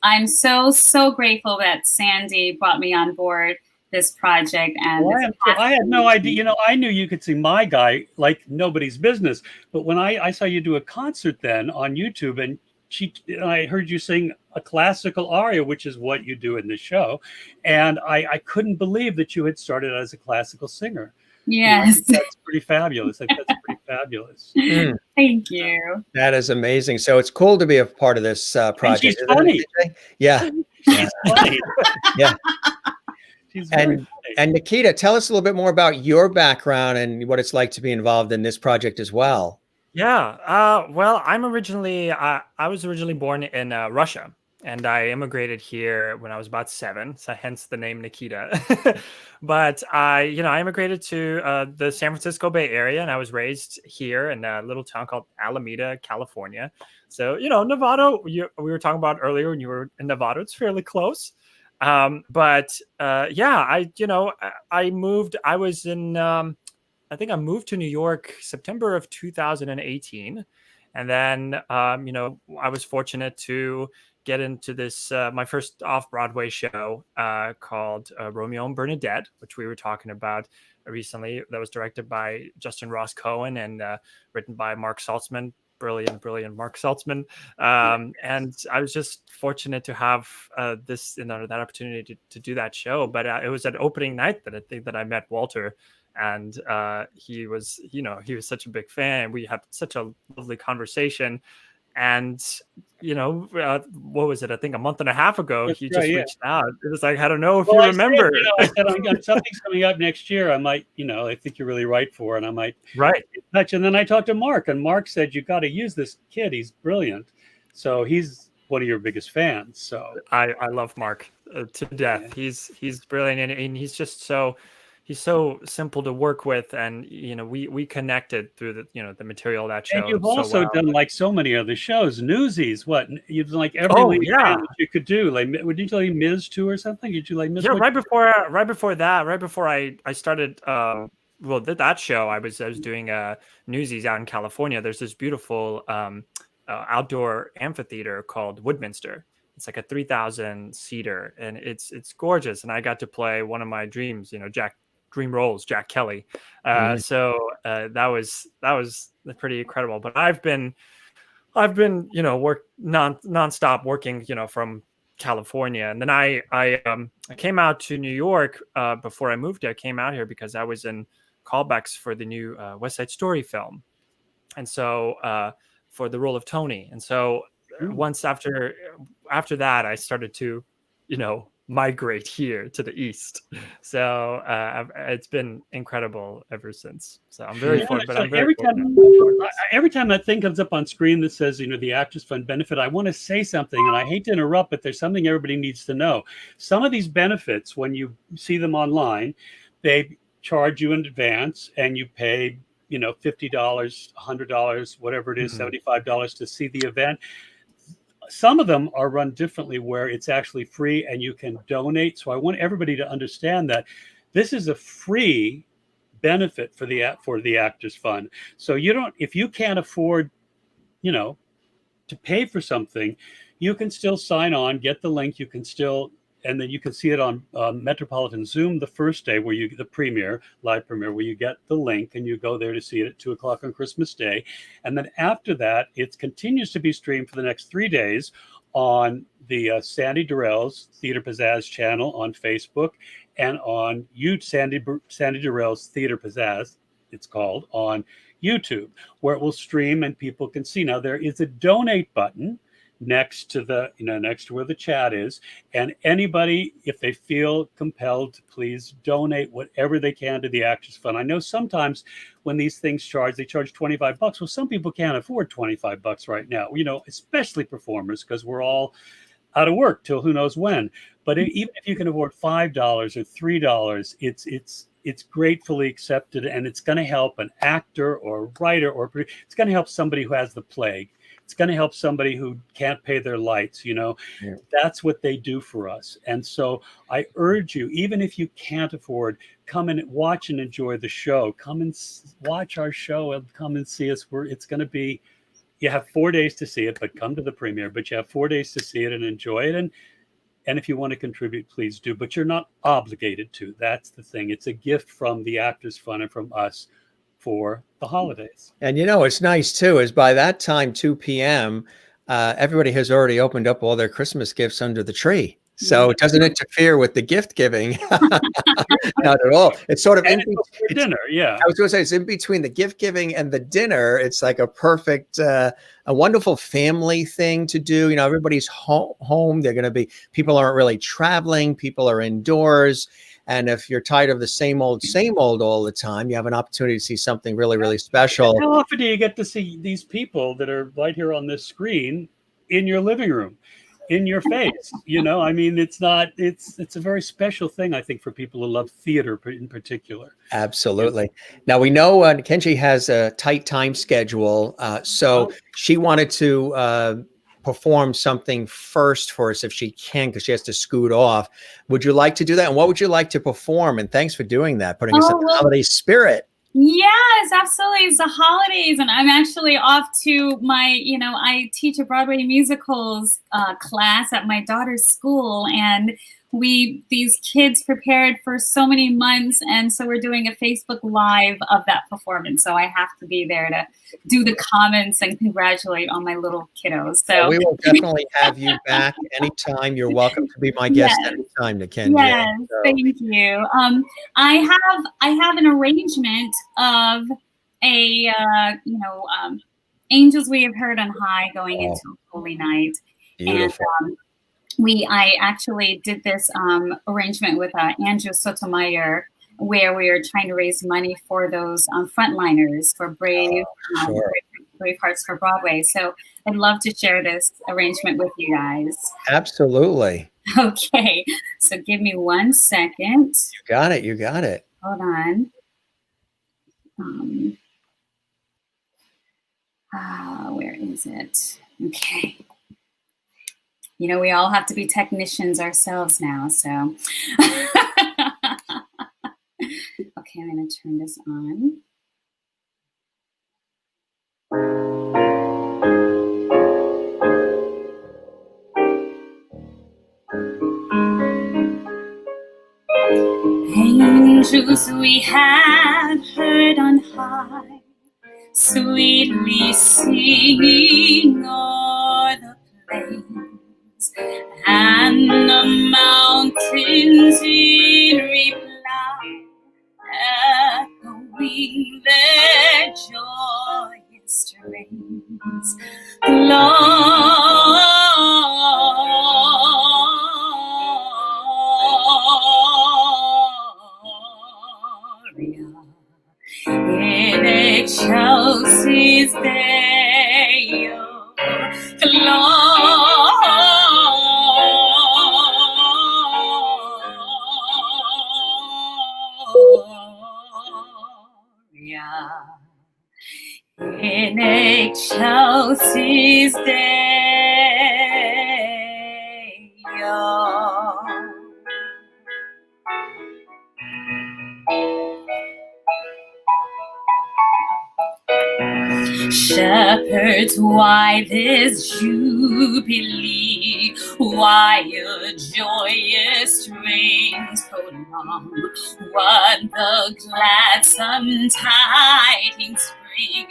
I'm so, so grateful that Sandy brought me on board this project. And I had no idea. I knew you could sing My Guy like nobody's business. But when I saw you do a concert then on YouTube, and I heard you sing a classical aria, which is what you do in the show, and I couldn't believe that you had started as a classical singer. Yes, that's pretty fabulous. That's pretty fabulous. Thank you. That is amazing. So it's cool to be a part of this project. And she's funny. Yeah. She's funny. Yeah. And Nikita, tell us a little bit more about your background and what it's like to be involved in this project as well. Yeah. Well, I was originally born in Russia, and I immigrated here when I was about 7, so hence the name Nikita. But I immigrated to the San Francisco Bay Area, and I was raised here in a little town called Alameda, California. So, Nevada, we were talking about earlier when you were in Nevada, it's fairly close. I moved. I think I moved to New York September of 2018, and then I was fortunate to get into this my first off-Broadway show called Romeo and Bernadette, which we were talking about recently. That was directed by Justin Ross Cohen and written by Mark Saltzman, brilliant Mark Saltzman. And I was just fortunate to have that opportunity to do that show. But it was at opening night that I think that I met Walter. And he was such a big fan. We had such a lovely conversation. And, what was it? I think a month and a half ago, he just reached out. It was like, I don't know if you remember. I said, something's coming up next year. I might, I think you're really right for, and I might touch. And then I talked to Mark, and Mark said, you got to use this kid. He's brilliant. So he's one of your biggest fans. So I love Mark to death. Yeah. He's brilliant, and he's just he's so simple to work with, and we connected through the material of that show. And you've also done like so many other shows, Newsies. What you've done like every that you could do. Like, would you like Ms. too or something? Did you like Ms.? Yeah, right before I started. Did that show? I was doing Newsies out in California. There's this beautiful outdoor amphitheater called Woodminster. It's like a 3,000 seater, and it's gorgeous. And I got to play one of my dreams, dream roles, Jack Kelly. So that was pretty incredible. But I've been nonstop working, from California. And then I came out to New York before I moved here. I came out here because I was in callbacks for the new West Side Story film. And so for the role of Tony. And so once after that, I started to, migrate here to the East. So it's been incredible ever since. So I'm very fortunate. But I'm very every time that thing comes up on screen that says, the Actors Fund benefit, I want to say something, and I hate to interrupt, but there's something everybody needs to know. Some of these benefits, when you see them online, they charge you in advance, and you pay, $50, $100, whatever it is, $75 to see the event. Some of them are run differently, where it's actually free and you can donate. So I want everybody to understand that this is a free benefit for the Actors Fund. So if you can't afford, to pay for something, you can still sign on, get the link. You can still, and then you can see it on Metropolitan Zoom the first day, where the live premiere, where you get the link and you go there to see it at 2:00 on Christmas Day. And then after that, it continues to be streamed for the next 3 days on the Sandy Durrell's Theater Pizzazz channel on Facebook, and on Sandy Durrell's Theater Pizzazz, it's called, on YouTube, where it will stream and people can see. Now, there is a donate button next to where the chat is, and anybody, if they feel compelled to, please donate whatever they can to the Actors Fund. I know sometimes when these things they charge $25. Well, some people can't afford $25 right now, especially performers, because we're all out of work till who knows when. But even if you can afford $5 or $3, it's gratefully accepted, and it's going to help an actor or a writer, or it's going to help somebody who has the plague. It's going to help somebody who can't pay their lights. That's what they do for us. And so I urge you, even if you can't afford, come and watch and enjoy the show. Come and watch our show and come and see us. It's going to be, you have 4 days to see it, but come to the premiere. But you have 4 days to see it and enjoy it. And if you want to contribute, please do. But you're not obligated to. That's the thing. It's a gift from the Actors Fund and from us for the holidays. And it's nice too, is by that time, 2 p.m., everybody has already opened up all their Christmas gifts under the tree. So it doesn't interfere with the gift giving. Not at all. It's sort of dinner. Yeah. I was going to say, it's in between the gift giving and the dinner. It's like a perfect, a wonderful family thing to do. Everybody's home. People aren't really traveling. People are indoors. And if you're tired of the same old all the time, you have an opportunity to see something really, really special. How often do you get to see these people that are right here on this screen in your living room, in your face? It's a very special thing, I think, for people who love theater in particular. Absolutely. Now, we know Kenji has a tight time schedule. So she wanted to perform something first for us if she can, because she has to scoot off. Would you like to do that? And what would you like to perform? And thanks for doing that, putting us in the holiday spirit. Yes, absolutely. It's the holidays, and I'm actually off to my, I teach a Broadway musicals class at my daughter's school, and these kids prepared for so many months, and so we're doing a Facebook Live of that performance. So I have to be there to do the comments and congratulate all my little kiddos. So we will definitely have you back anytime. You're welcome to be my guest anytime, Nikita. Yes, thank you. I have an arrangement of a Angels We Have Heard on High going into Holy Night. Beautiful. And I actually did this arrangement with Andrew Sotomayor, where we are trying to raise money for those frontliners for Brave Hearts for Broadway. So I'd love to share this arrangement with you guys. Absolutely. Okay, so give me 1 second. You got it. You got it. Hold on. Where is it? Okay. You know, we all have to be technicians ourselves now, so. Okay, I'm going to turn this on. Angels we have heard on high, sweetly singing o'er the plains, and the mountains in reply, echoing their joyous strains. In excelsis Deo, Gloria. In excelsis Deo. Shepherds, why this jubilee? Why your joyous strains prolong? What the gladsome tidings bring,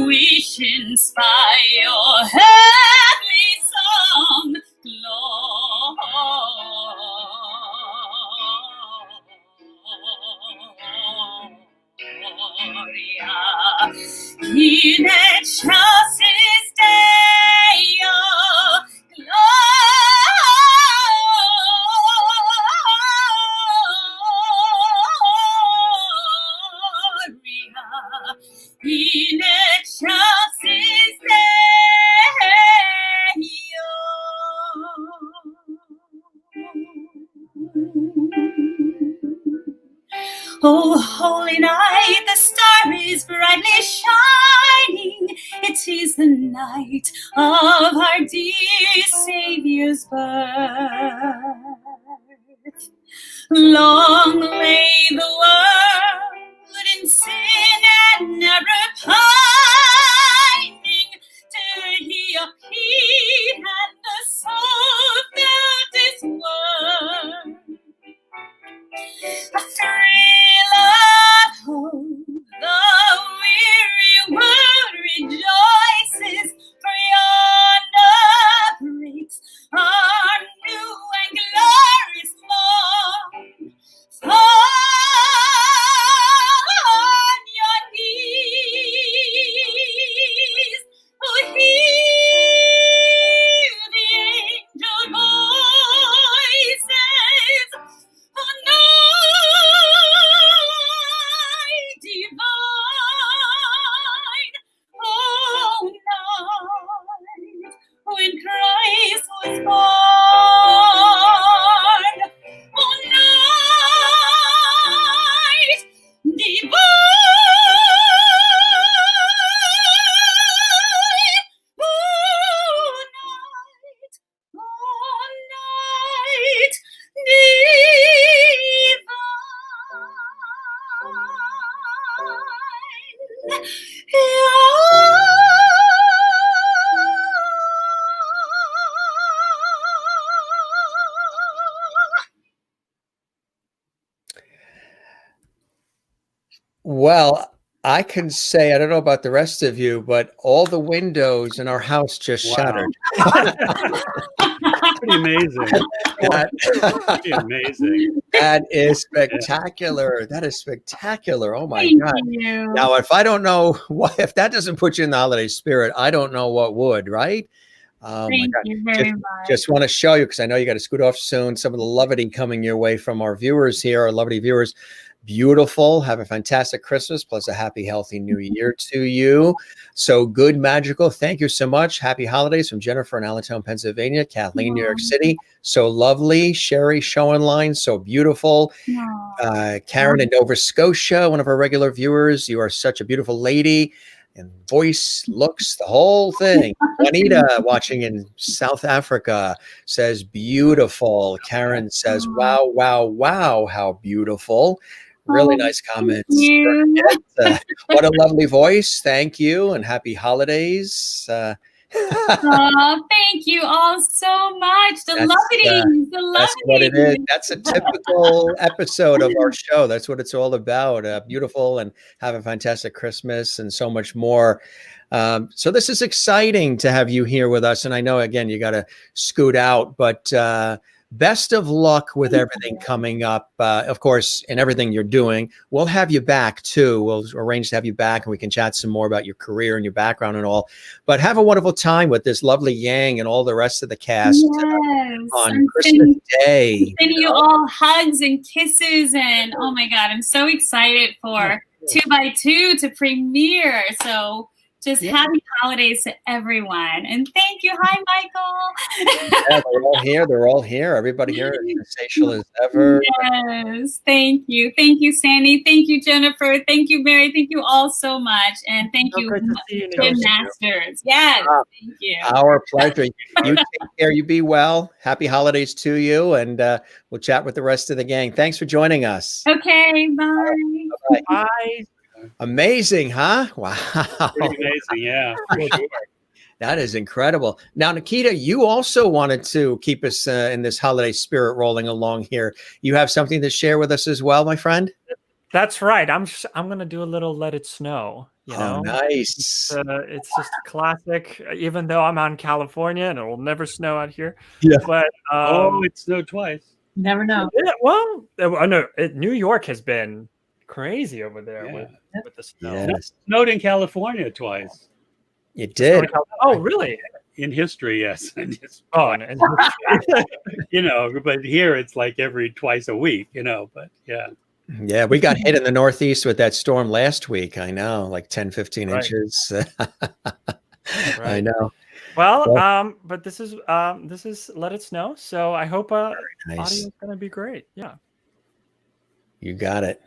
which inspire your heavenly song? Gloria. In excelsis Deo, Gloria. In excelsis Deo. Oh, holy night, the star is brightly shining. It is the night of our dear Savior's birth. Long lay the world in sin and error pining, till he appeared and the soul felt his word. A thrill of hope, the weary world rejoices, for yonder breaks our new and glorious morn. On your knees, oh, hear Well, I can say, I don't know about the rest of you, but all the windows in our house just shattered. Pretty amazing. Pretty amazing. That is spectacular. That is spectacular. Oh my Thank God. you. Now, if I don't know if that doesn't put you in the holiday spirit, I don't know what would, right? Oh my Thank God. you very much. Just want to show you, because I know you got to scoot off soon, some of the levity coming your way from our viewers here, our lovely viewers. Beautiful. Have a fantastic Christmas, plus a happy, healthy new year to you. So good, magical. Thank you so much. Happy holidays from Jennifer in Allentown, Pennsylvania. Kathleen, New York City. So lovely. Sherry, showing line. So beautiful. Karen in Nova Scotia, one of our regular viewers. You are such a beautiful lady. And voice, looks, the whole thing. Juanita watching in South Africa says beautiful. Karen says, wow, wow, wow, how beautiful. Really nice comments. What a lovely voice. Thank you and happy holidays. Oh, thank you all so much. The loveties, the loveties. That's what it is. That's a typical episode of our show. That's what it's all about. Beautiful, and have a fantastic Christmas and so much more. So this is exciting to have you here with us. And I know, again, you got to scoot out, but best of luck with everything coming up, of course, and everything you're doing. We'll have you back too. We'll arrange to have you back and we can chat some more about your career and your background and all. But have a wonderful time with this lovely Yang and all the rest of the cast on Christmas Day. Sending you all hugs and kisses. And oh my God, I'm so excited for 2x2 to premiere. So just happy holidays to everyone. And thank you. Hi, Michael. They're all here. They're all here. Everybody here is sensational as ever. Yes. Thank you. Thank you, Sandy. Thank you, Jennifer. Thank you, Mary. Thank you all so much. And thank you, Jim Masters. Yes. Thank you. Our pleasure. You take care. You be well. Happy holidays to you. And we'll chat with the rest of the gang. Thanks for joining us. Okay. Bye. Bye. Bye. Amazing, huh? Wow. Pretty amazing, yeah, for sure. That is incredible. Now, Nikita, you also wanted to keep us in this holiday spirit rolling along here. You have something to share with us as well, my friend? That's right. I'm going to do a little Let It Snow. You know? Nice. It's just a classic, even though I'm out in California and it will never snow out here. Yeah. But it snowed twice. Never know. Well, no, New York has been crazy over there with the snow. Yes. It snowed in California twice. It did. Oh, really? In history, yes. Oh, you know, but here it's like every twice a week, you know, but yeah. Yeah, we got hit in the Northeast with that storm last week. I know, like 10, 15 inches. I know. Well, but this is Let It Snow. So I hope audio is going to be great. Yeah. You got it.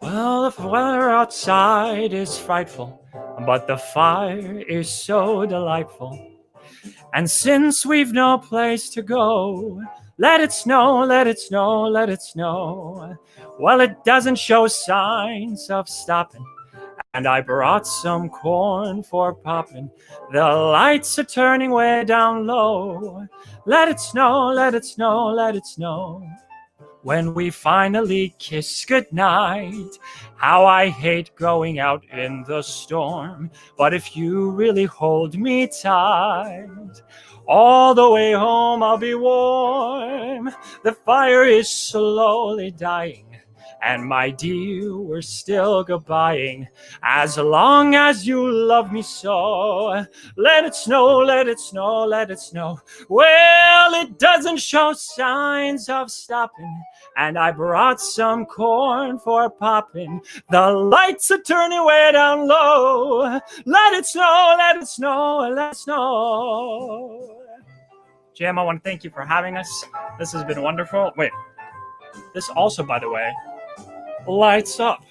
Well, the weather outside is frightful, but the fire is so delightful. And since we've no place to go, let it snow, let it snow, let it snow. Well, it doesn't show signs of stopping, and I brought some corn for popping. The lights are turning way down low. Let it snow, let it snow, let it snow. When we finally kiss goodnight, how I hate going out in the storm. But if you really hold me tight, all the way home I'll be warm. The fire is slowly dying, and my dear, we're still goodbying. As long as you love me so, let it snow, let it snow, let it snow. Well, it doesn't show signs of stopping, and I brought some corn for popping. The lights are turning way down low. Let it snow, let it snow, let it snow. Jam, I want to thank you for having us. This has been wonderful. Wait, this also, by the way, lights up.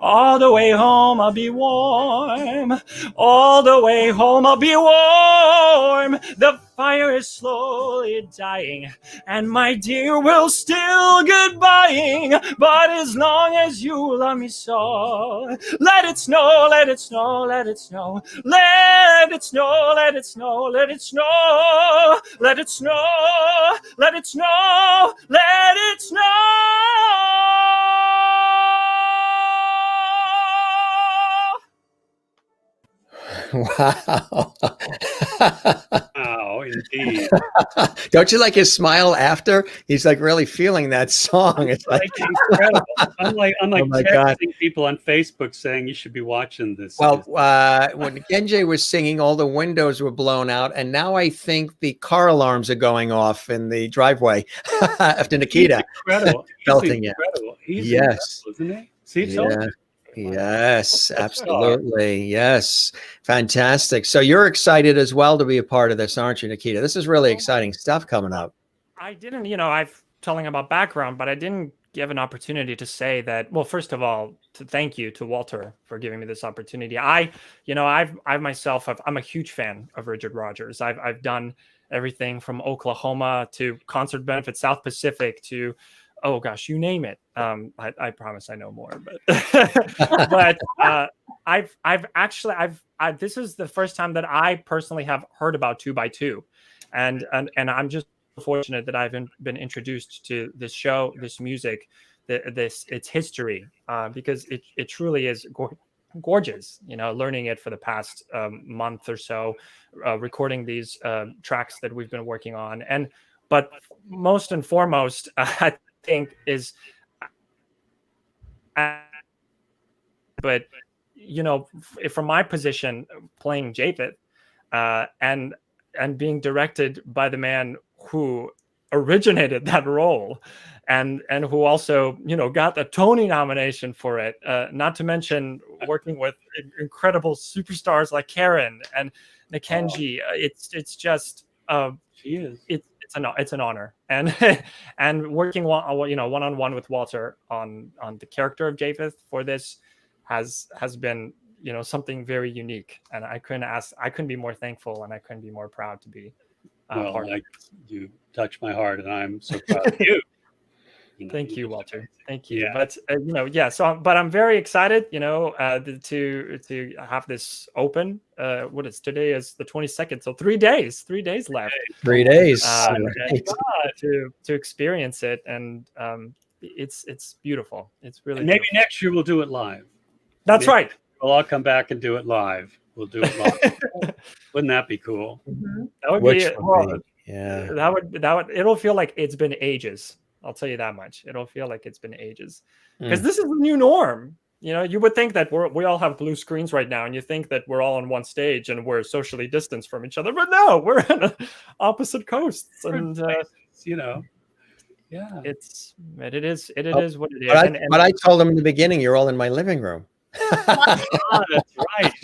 All the way home I'll be warm. All the way home I'll be warm. The fire is slowly dying, and my dear will still goodbying. But as long as you love me so, let it snow, let it snow, let it snow, let it snow, let it snow, let it snow, let it snow, let it snow, let it snow. Wow. Wow, indeed. Don't you like his smile after? He's like really feeling that song. It's like incredible. I'm like Oh my texting God. people on Facebook saying you should be watching this. Well, when Genji was singing, all the windows were blown out, and now I think the car alarms are going off in the driveway after Nikita incredible. belting it. Incredible. He's Yes. incredible, isn't he? See, Yeah. Yes, absolutely. Yes. Fantastic. So you're excited as well to be a part of this, aren't you, Nikita? This is really exciting stuff coming up. I didn't, I've telling about background, but I didn't give an opportunity to say that. Well, first of all, to thank you to Walter for giving me this opportunity. I've myself, I'm a huge fan of Richard Rodgers. I've done everything from Oklahoma to Concert Benefit South Pacific to, oh gosh, you name it. I promise I know more, but but this is the first time that I personally have heard about 2x2, and I'm just fortunate that I've been introduced to this show, this music, its history, because it truly is gorgeous. Learning it for the past month or so, recording these tracks that we've been working on, but most and foremost, I think is, but from my position playing Japheth, and being directed by the man who originated that role, and who also got the Tony nomination for it, not to mention working with incredible superstars like Karen and Nikenji. It's just she is. It's an honor, and working one-on-one with Walter on the character of Japheth for this has been something very unique, and I couldn't be more thankful, and I couldn't be more proud to be part of it. You touch my heart, and I'm so proud of you. Thank you, Walter. Thank you. Yeah. But but I'm very excited, to have this open. Today is the 22nd, so 3 days left. 3 days. To experience it, and it's beautiful. It's really maybe beautiful. next year we'll do it live. That's right. We'll all come back and do it live. We'll do it live. Wouldn't that be cool? Mm-hmm. That would be. Yeah. That would. It'll feel like it's been ages. I'll tell you that much. It'll feel like it's been ages, because this is the new norm. You would think that we all have blue screens right now, and you think that we're all on one stage and we're socially distanced from each other, but no, we're on opposite coasts, and yeah, it is what it is. But I told them in the beginning, you're all in my living room. That's right.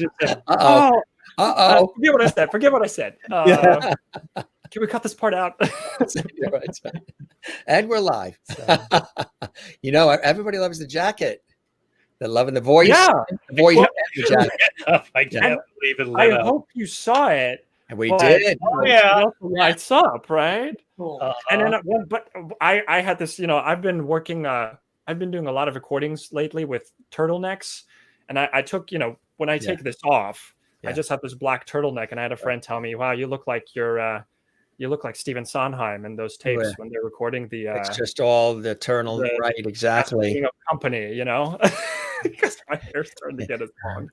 Forget what I said. Can we cut this part out? And we're live. So. Everybody loves the jacket. They're loving the voice. Yeah. The voice and the jacket. I can't believe it. I hope you saw it. And we did. Oh, yeah. It lights up, right? Cool. And then, but I had this, I've been working, I've been doing a lot of recordings lately with turtlenecks. And I took, when I take this off, I just have this black turtleneck, and I had a friend tell me, wow, you look like you look like Stephen Sondheim in those tapes when they're recording the. It's just all the eternal, right? Exactly. Company, because my hair's starting to get as long.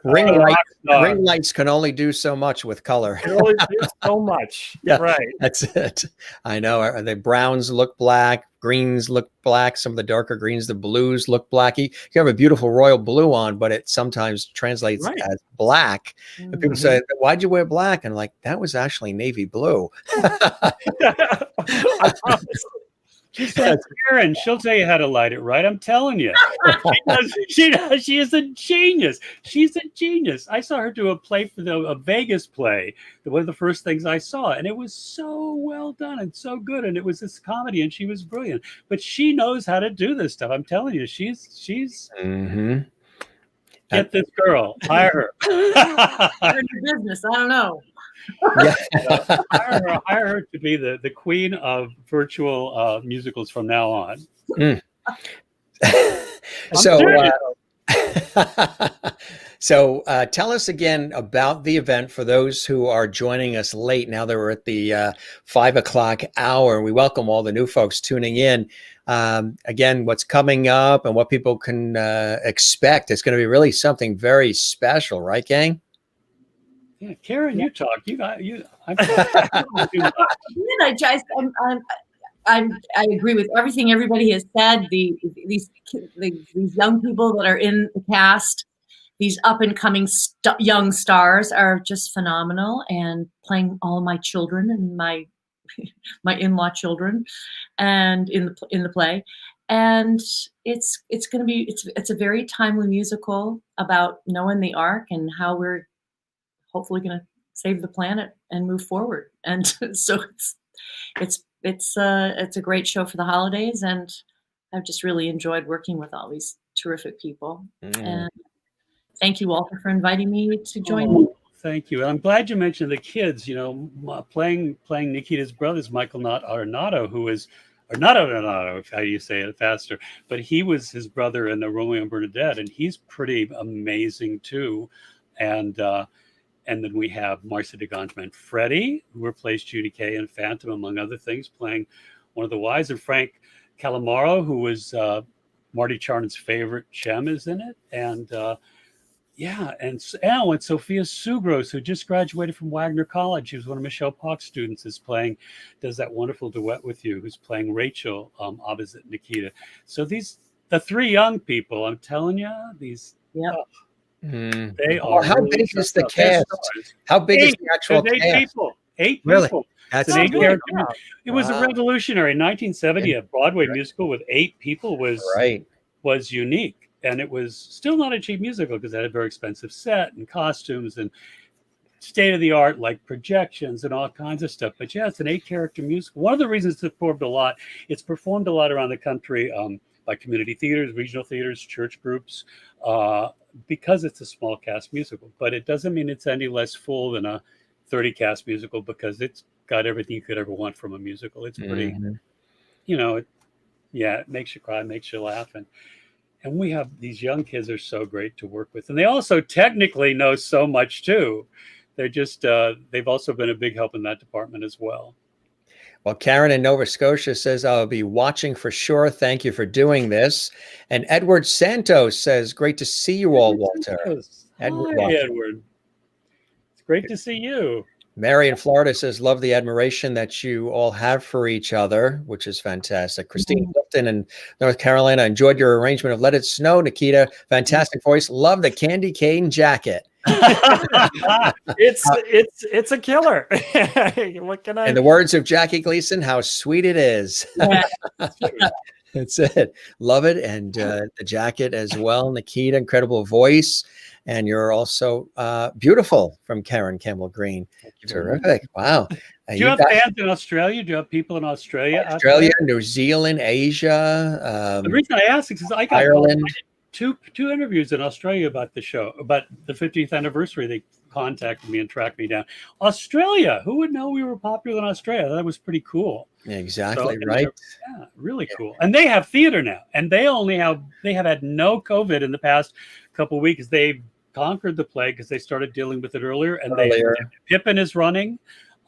Ring lights can only do so much with color. It only do so much. Yeah, right. That's it. I know. The browns look black. Greens look black. Some of the darker greens, the blues look black. You have a beautiful royal blue on, but it sometimes translates as black. And people say, "Why'd you wear black?" And that was actually navy blue. I promise. She said, Karen, she'll tell you how to light it right. I'm telling you. She does. She is a genius. She's a genius. I saw her do a play for a Vegas play. One of the first things I saw. And it was so well done and so good. And it was this comedy, and she was brilliant. But she knows how to do this stuff. I'm telling you, she's Get this girl. Hire her. In your business, I don't know. Yeah. Hire her to be the queen of virtual musicals from now on. So tell us again about the event for those who are joining us late. Now that we're at the 5 o'clock hour, we welcome all the new folks tuning in. Again, what's coming up and what people can expect. It's going to be really something very special, right, gang? Yeah, Karen, you talk. You got you. I agree with everything everybody has said. These young people that are in the cast, these up and coming young stars, are just phenomenal, and playing all of my children and my in-law children, and in the play. And it's going to be it's a very timely musical about Noah and the Ark and how we're hopefully going to save the planet and move forward. And so it's a great show for the holidays, and I've just really enjoyed working with all these terrific people. And thank you, Walter, for inviting me to join. Thank you. And I'm glad you mentioned the kids. You know, playing Nikita's brother is Michael Arnato, who is Arnato, how do you say it faster? But he was his brother in the Romeo and Bernadette, and he's pretty amazing too. And then we have Marcia DeGange and Freddie, who replaced Judy Kay in Phantom, among other things, playing one of the wives. And Frank Calamaro, who was Marty Charnan's favorite Chem, is in it. And and Sophia Sugros, who just graduated from Wagner College. She was one of Michelle Pock's students, does that wonderful duet with you, who's playing Rachel opposite Nikita. So the three young people, I'm telling you, these... Yep. They are. How really big is the cast? How big is the actual cast? 8 people. 8 Really? people. That's It was a revolutionary. In 1970, a Broadway musical with 8 people was unique, and it was still not a cheap musical because it had a very expensive set and costumes and state of the art like projections and all kinds of stuff. But yeah, it's an 8-character musical. One of the reasons it's performed a lot around the country by community theaters, regional theaters, church groups. Because it's a small cast musical, but it doesn't mean it's any less full than a 30 cast musical, because it's got everything you could ever want from a musical. It's pretty, it makes you cry, makes you laugh. And we have these young kids are so great to work with. And they also technically know so much too. They're just, they've also been a big help in that department as well. Well, Karen in Nova Scotia says, I'll be watching for sure. Thank you for doing this. And Edward Santos says, great to see you all, Walter. Edward. It's great to see you. Mary in Florida says, love the admiration that you all have for each other, which is fantastic. Christine Clifton in North Carolina, enjoyed your arrangement of Let It Snow. Nikita, fantastic voice. Love the candy cane jacket. It's a killer. What can I? In the words of Jackie Gleason, how sweet it is. Yeah. That's it. Love it. And the jacket as well. Nikita, incredible voice. And you're also beautiful, from Karen Campbell Green. Terrific. Wow. Do you have fans in Australia? Do you have people in Australia? New Zealand, Asia. The reason I ask is because I got Ireland. Two interviews in Australia about the show, about the 50th anniversary. They contacted me and tracked me down. Australia, who would know we were popular in Australia? That was pretty cool. Exactly, right. Yeah, really cool. And they have theater now, and they have had no COVID in the past couple of weeks. They've conquered the plague because they started dealing with it earlier. And Pippin is running.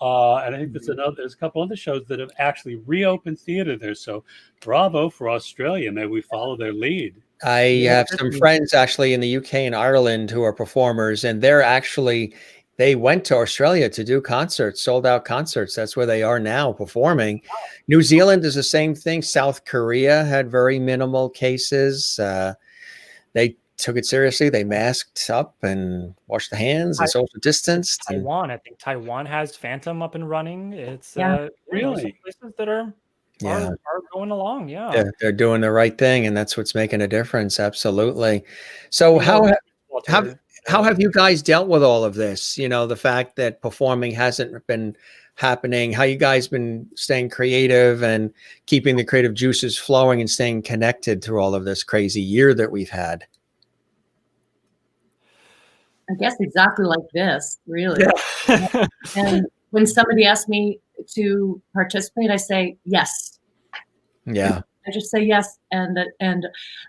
And I think there's a couple other shows that have actually reopened theater there. So bravo for Australia. Maybe we follow their lead. I have some friends actually in the UK and Ireland who are performers, and they went to Australia to do concerts, sold out concerts. That's where they are now performing. Wow. New Zealand is the same thing. South Korea had very minimal cases. They took it seriously. They masked up and washed the hands and social distanced. Taiwan, I think Taiwan has Phantom up and running. It's really places that are going along. They're doing the right thing, and that's what's making a difference. Absolutely. So how have you guys dealt with all of this? You know, the fact that performing hasn't been happening, how you guys been staying creative and keeping the creative juices flowing and staying connected through all of this crazy year that we've had. I guess exactly like this, really. Yeah. And when somebody asks me to participate, I say yes. Yeah. I just say yes, and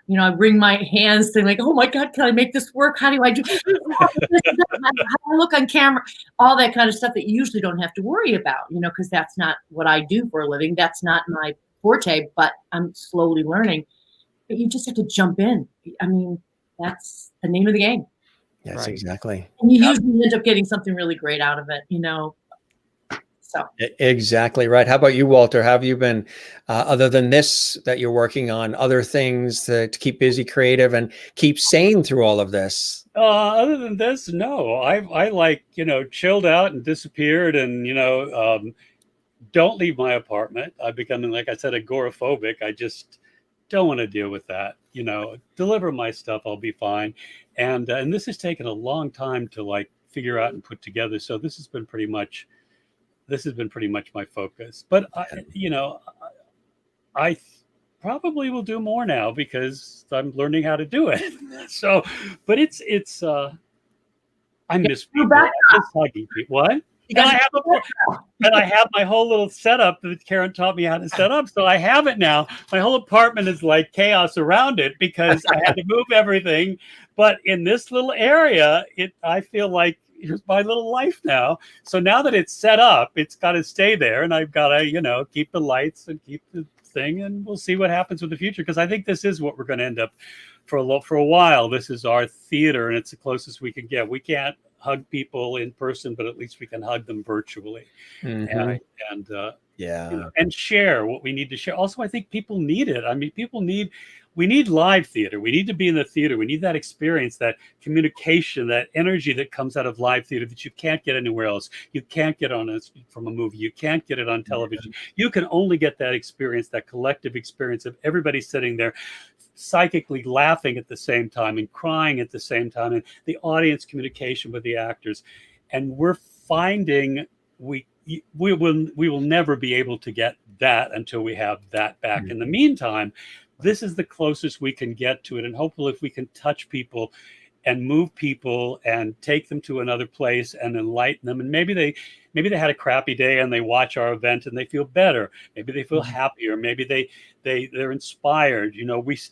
I wring my hands, saying like, "Oh my God, can I make this work? How do I do? How do I look on camera? All that kind of stuff that you usually don't have to worry about, because that's not what I do for a living. That's not my forte. But I'm slowly learning. But you just have to jump in. I mean, that's the name of the game. Yes, Right. exactly. And you usually end up getting something really great out of it, So. Exactly right. How about you, Walter? How have you been, other than this that you're working on, other things to keep busy, creative, and keep sane through all of this? Other than this, no. I like, chilled out and disappeared, and don't leave my apartment. I'm becoming, like I said, agoraphobic. I just don't want to deal with that. Deliver my stuff, I'll be fine. And this has taken a long time to like figure out and put together. So this has been pretty much my focus. But I probably will do more now because I'm learning how to do it. So, but it's I miss people. I miss hugging people. What? And I have my whole little setup that Karen taught me how to set up. So I have it now. My whole apartment is like chaos around it because I had to move everything. But in this little area, I feel like here's my little life now. So now that it's set up, it's got to stay there. And I've got to, keep the lights and keep the thing. And we'll see what happens with the future. Because I think this is what we're going to end up for a while. This is our theater, and it's the closest we can get. We can't hug people in person, but at least we can hug them virtually. Mm-hmm. And share what we need to share. Also, I think people need it. I mean, we need live theater. We need to be in the theater. We need that experience, that communication, that energy that comes out of live theater that you can't get anywhere else. You can't get from a movie. You can't get it on television. You can only get that experience, that collective experience of everybody sitting there psychically laughing at the same time and crying at the same time, and the audience communication with the actors. And we're finding we will never be able to get that until we have that back. In the meantime, this is the closest we can get to it. And hopefully if we can touch people and move people and take them to another place and enlighten them, and maybe they had a crappy day and they watch our event and they feel better. Maybe they feel happier. Maybe they're inspired.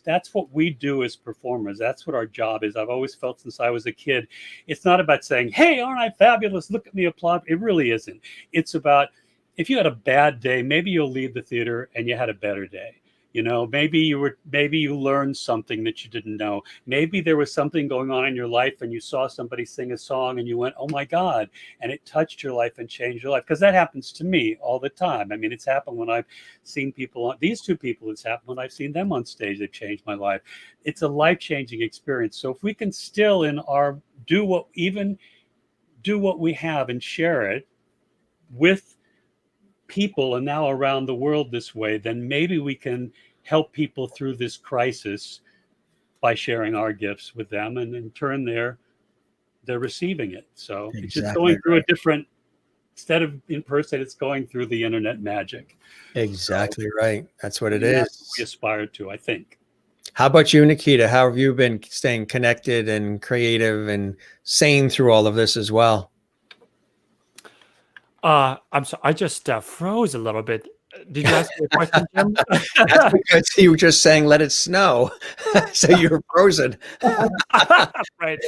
That's what we do as performers. That's what our job is. I've always felt since I was a kid, it's not about saying, "Hey, aren't I fabulous? Look at me, applaud." It really isn't. It's about, if you had a bad day, maybe you'll leave the theater and you had a better day. Maybe you learned something that you didn't know. Maybe there was something going on in your life and you saw somebody sing a song and you went, "Oh my God," and it touched your life and changed your life. Because that happens to me all the time. I mean, it's happened when I've seen people, these two people, it's happened when I've seen them on stage. They've changed my life. It's a life-changing experience. So if we can still do what we have and share it with people and now around the world this way, then maybe we can help people through this crisis by sharing our gifts with them, and in turn they're receiving it. So it's just going through a different, instead of in person, it's going through the internet magic. Exactly right. That's what it is. That's what we aspire to, I think. How about you, Nikita? How have you been staying connected and creative and sane through all of this as well? I'm sorry, I just froze a little bit. Did you ask me a question, Jim? That's because you were just saying, "Let it snow." So you're frozen. Right.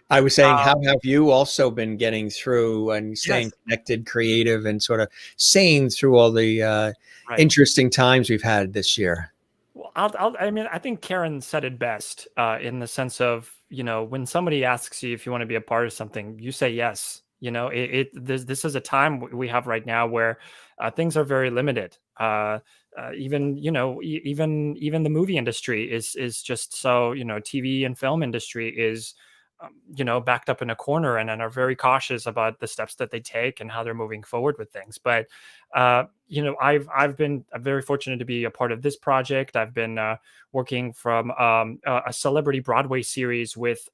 I was saying, how have you also been getting through and staying connected, creative, and sort of sane through all the interesting times we've had this year? Well, I think Karen said it best in the sense of, when somebody asks you if you want to be a part of something, you say yes. This is a time we have right now where things are very limited. Even the movie industry is just so, TV and film industry is, backed up in a corner and are very cautious about the steps that they take and how they're moving forward with things. But, I've been very fortunate to be a part of this project. I've been working from a celebrity Broadway series with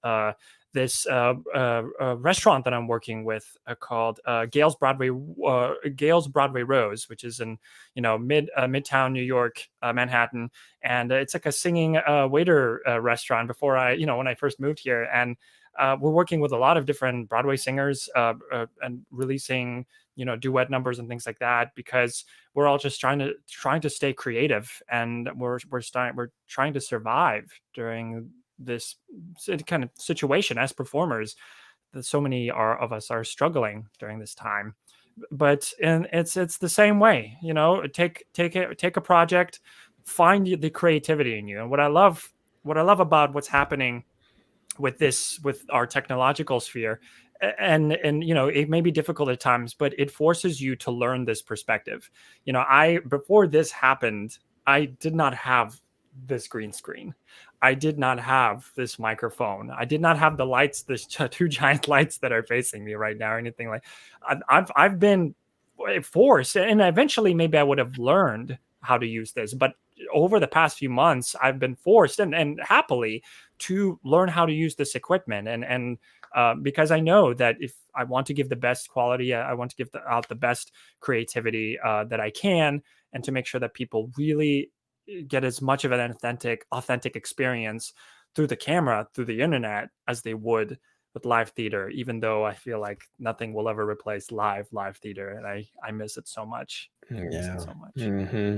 this restaurant that I'm working with called Gale's Broadway Rose, which is in Midtown New York, Manhattan, and it's like a singing waiter restaurant. Before when I first moved here, and we're working with a lot of different Broadway singers and releasing, duet numbers and things like that, because we're all just trying to stay creative, and we're trying to survive during this kind of situation as performers, that so many of us are struggling during this time. But and it's the same way, take a project, find the creativity in you. And what I love about what's happening with our technological sphere, and it may be difficult at times, but it forces you to learn this perspective. Before this happened, I did not have this green screen. I did not have this microphone. I did not have the lights, the two giant lights that are facing me right now, or anything like. I've been forced, and eventually maybe I would have learned how to use this, but over the past few months, I've been forced and happily to learn how to use this equipment, and because I know that if I want to give the best quality, I want to give out the best creativity that I can, and to make sure that people really get as much of an authentic experience through the camera, through the internet, as they would with live theater, even though I feel like nothing will ever replace live theater, and I miss it so much. Mm-hmm.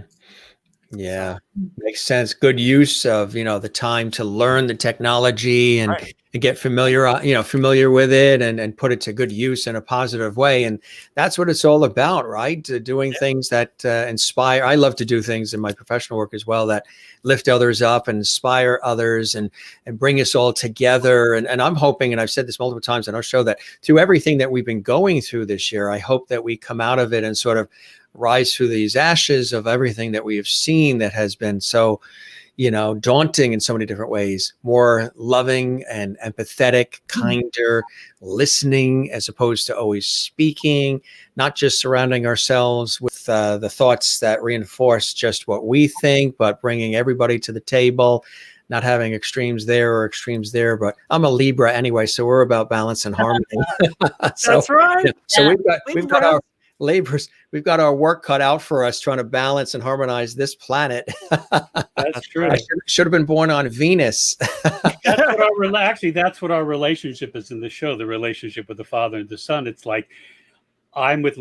Yeah, makes sense. Good use of, the time to learn the technology and get familiar with it, and put it to good use in a positive way. And that's what it's all about, right? Doing things that inspire. I love to do things in my professional work as well that lift others up and inspire others, and bring us all together. And I'm hoping, and I've said this multiple times on our show, that through everything that we've been going through this year, I hope that we come out of it and sort of rise through these ashes of everything that we have seen that has been so, daunting in so many different ways. More loving and empathetic, kinder, listening as opposed to always speaking, not just surrounding ourselves with the thoughts that reinforce just what we think, but bringing everybody to the table, not having extremes there or extremes there. But I'm a Libra anyway, so we're about balance and harmony. That's right. Yeah. So we've got our labors. We've got our work cut out for us trying to balance and harmonize this planet. That's true. I should have been born on Venus. That's what our relationship is in the show, the relationship with the Father and the Son. It's like, I'm with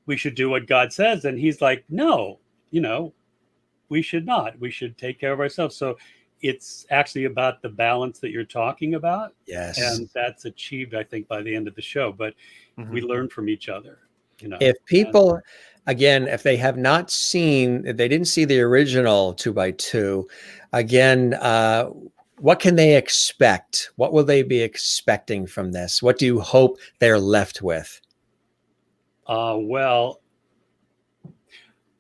we should do what God says. And he's like, no, we should not. We should take care of ourselves. So it's actually about the balance that you're talking about. Yes. And that's achieved, I think, by the end of the show. But we learn from each other. If people, again, if they have not seen, if they didn't see the original 2x2, again, what can they expect? What will they be expecting from this? What do you hope they're left with? Well,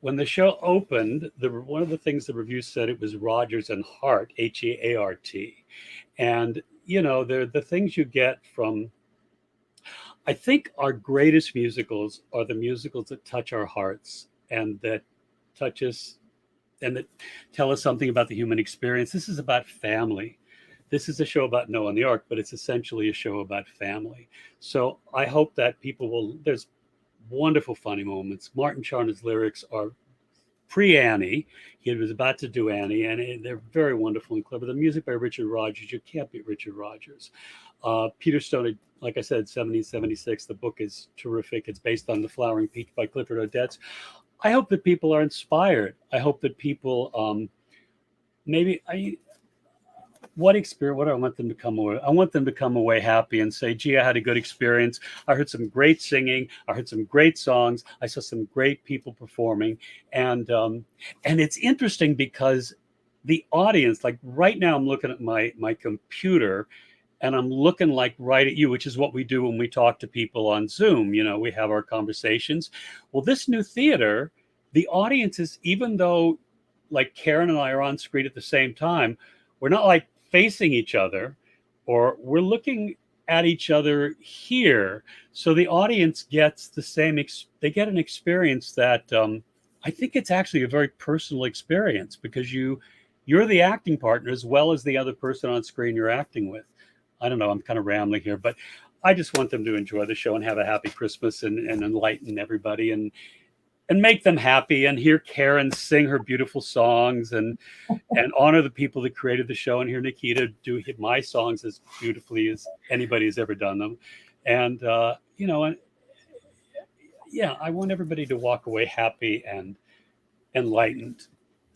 when the show opened, one of the things the review said, it was Rogers and Hart, Heart. And, they're the things you get from, I think our greatest musicals are the musicals that touch our hearts and that touch us and that tell us something about the human experience. This is about family. This is a show about Noah and the Ark, but it's essentially a show about family. So I hope that there's wonderful funny moments. Martin Charna's lyrics are pre-Annie. He was about to do Annie, and they're very wonderful and clever. The music by Richard Rodgers, you can't beat Richard Rodgers. Peter Stone, like I said, 1776. The book is terrific. It's based on The Flowering Peach by Clifford Odets. I hope that people are inspired. I hope that people what do I want them to come away? I want them to come away happy and say, gee, I had a good experience. I heard some great singing. I heard some great songs. I saw some great people performing. And it's interesting because the audience, like right now I'm looking at my computer and I'm looking right at you, which is what we do when we talk to people on Zoom. We have our conversations. Well, this new theater, the audience is, even though like Karen and I are on screen at the same time, we're not facing each other, or we're looking at each other here. So the audience gets the same, they get an experience that I think it's actually a very personal experience, because you're the acting partner as well as the other person on screen you're acting with. I don't know, I'm kind of rambling here, but I just want them to enjoy the show and have a happy Christmas and enlighten everybody. And and make them happy, and hear Karen sing her beautiful songs, and honor the people that created the show, and hear Nikita do my songs as beautifully as anybody has ever done them. And and yeah, I want everybody to walk away happy and enlightened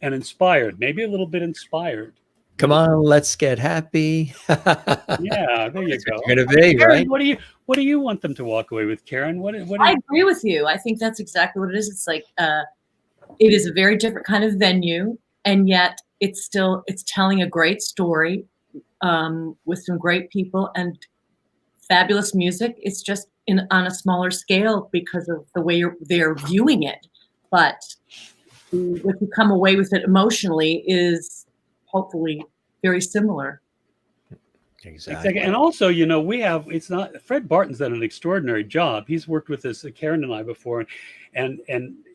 and inspired, maybe a little bit inspired. Come on, let's get happy. Yeah, there you go. You're gonna be, Karen, right? what do you want them to walk away with, Karen? What I agree with you. I think that's exactly what it is. It's like it is a very different kind of venue, and yet it's telling a great story with some great people and fabulous music. It's just on a smaller scale because of the way they're viewing it. But what you come away with it emotionally is hopefully very similar. Exactly. And also, Fred Barton's done an extraordinary job. He's worked with us, Karen and I, before, and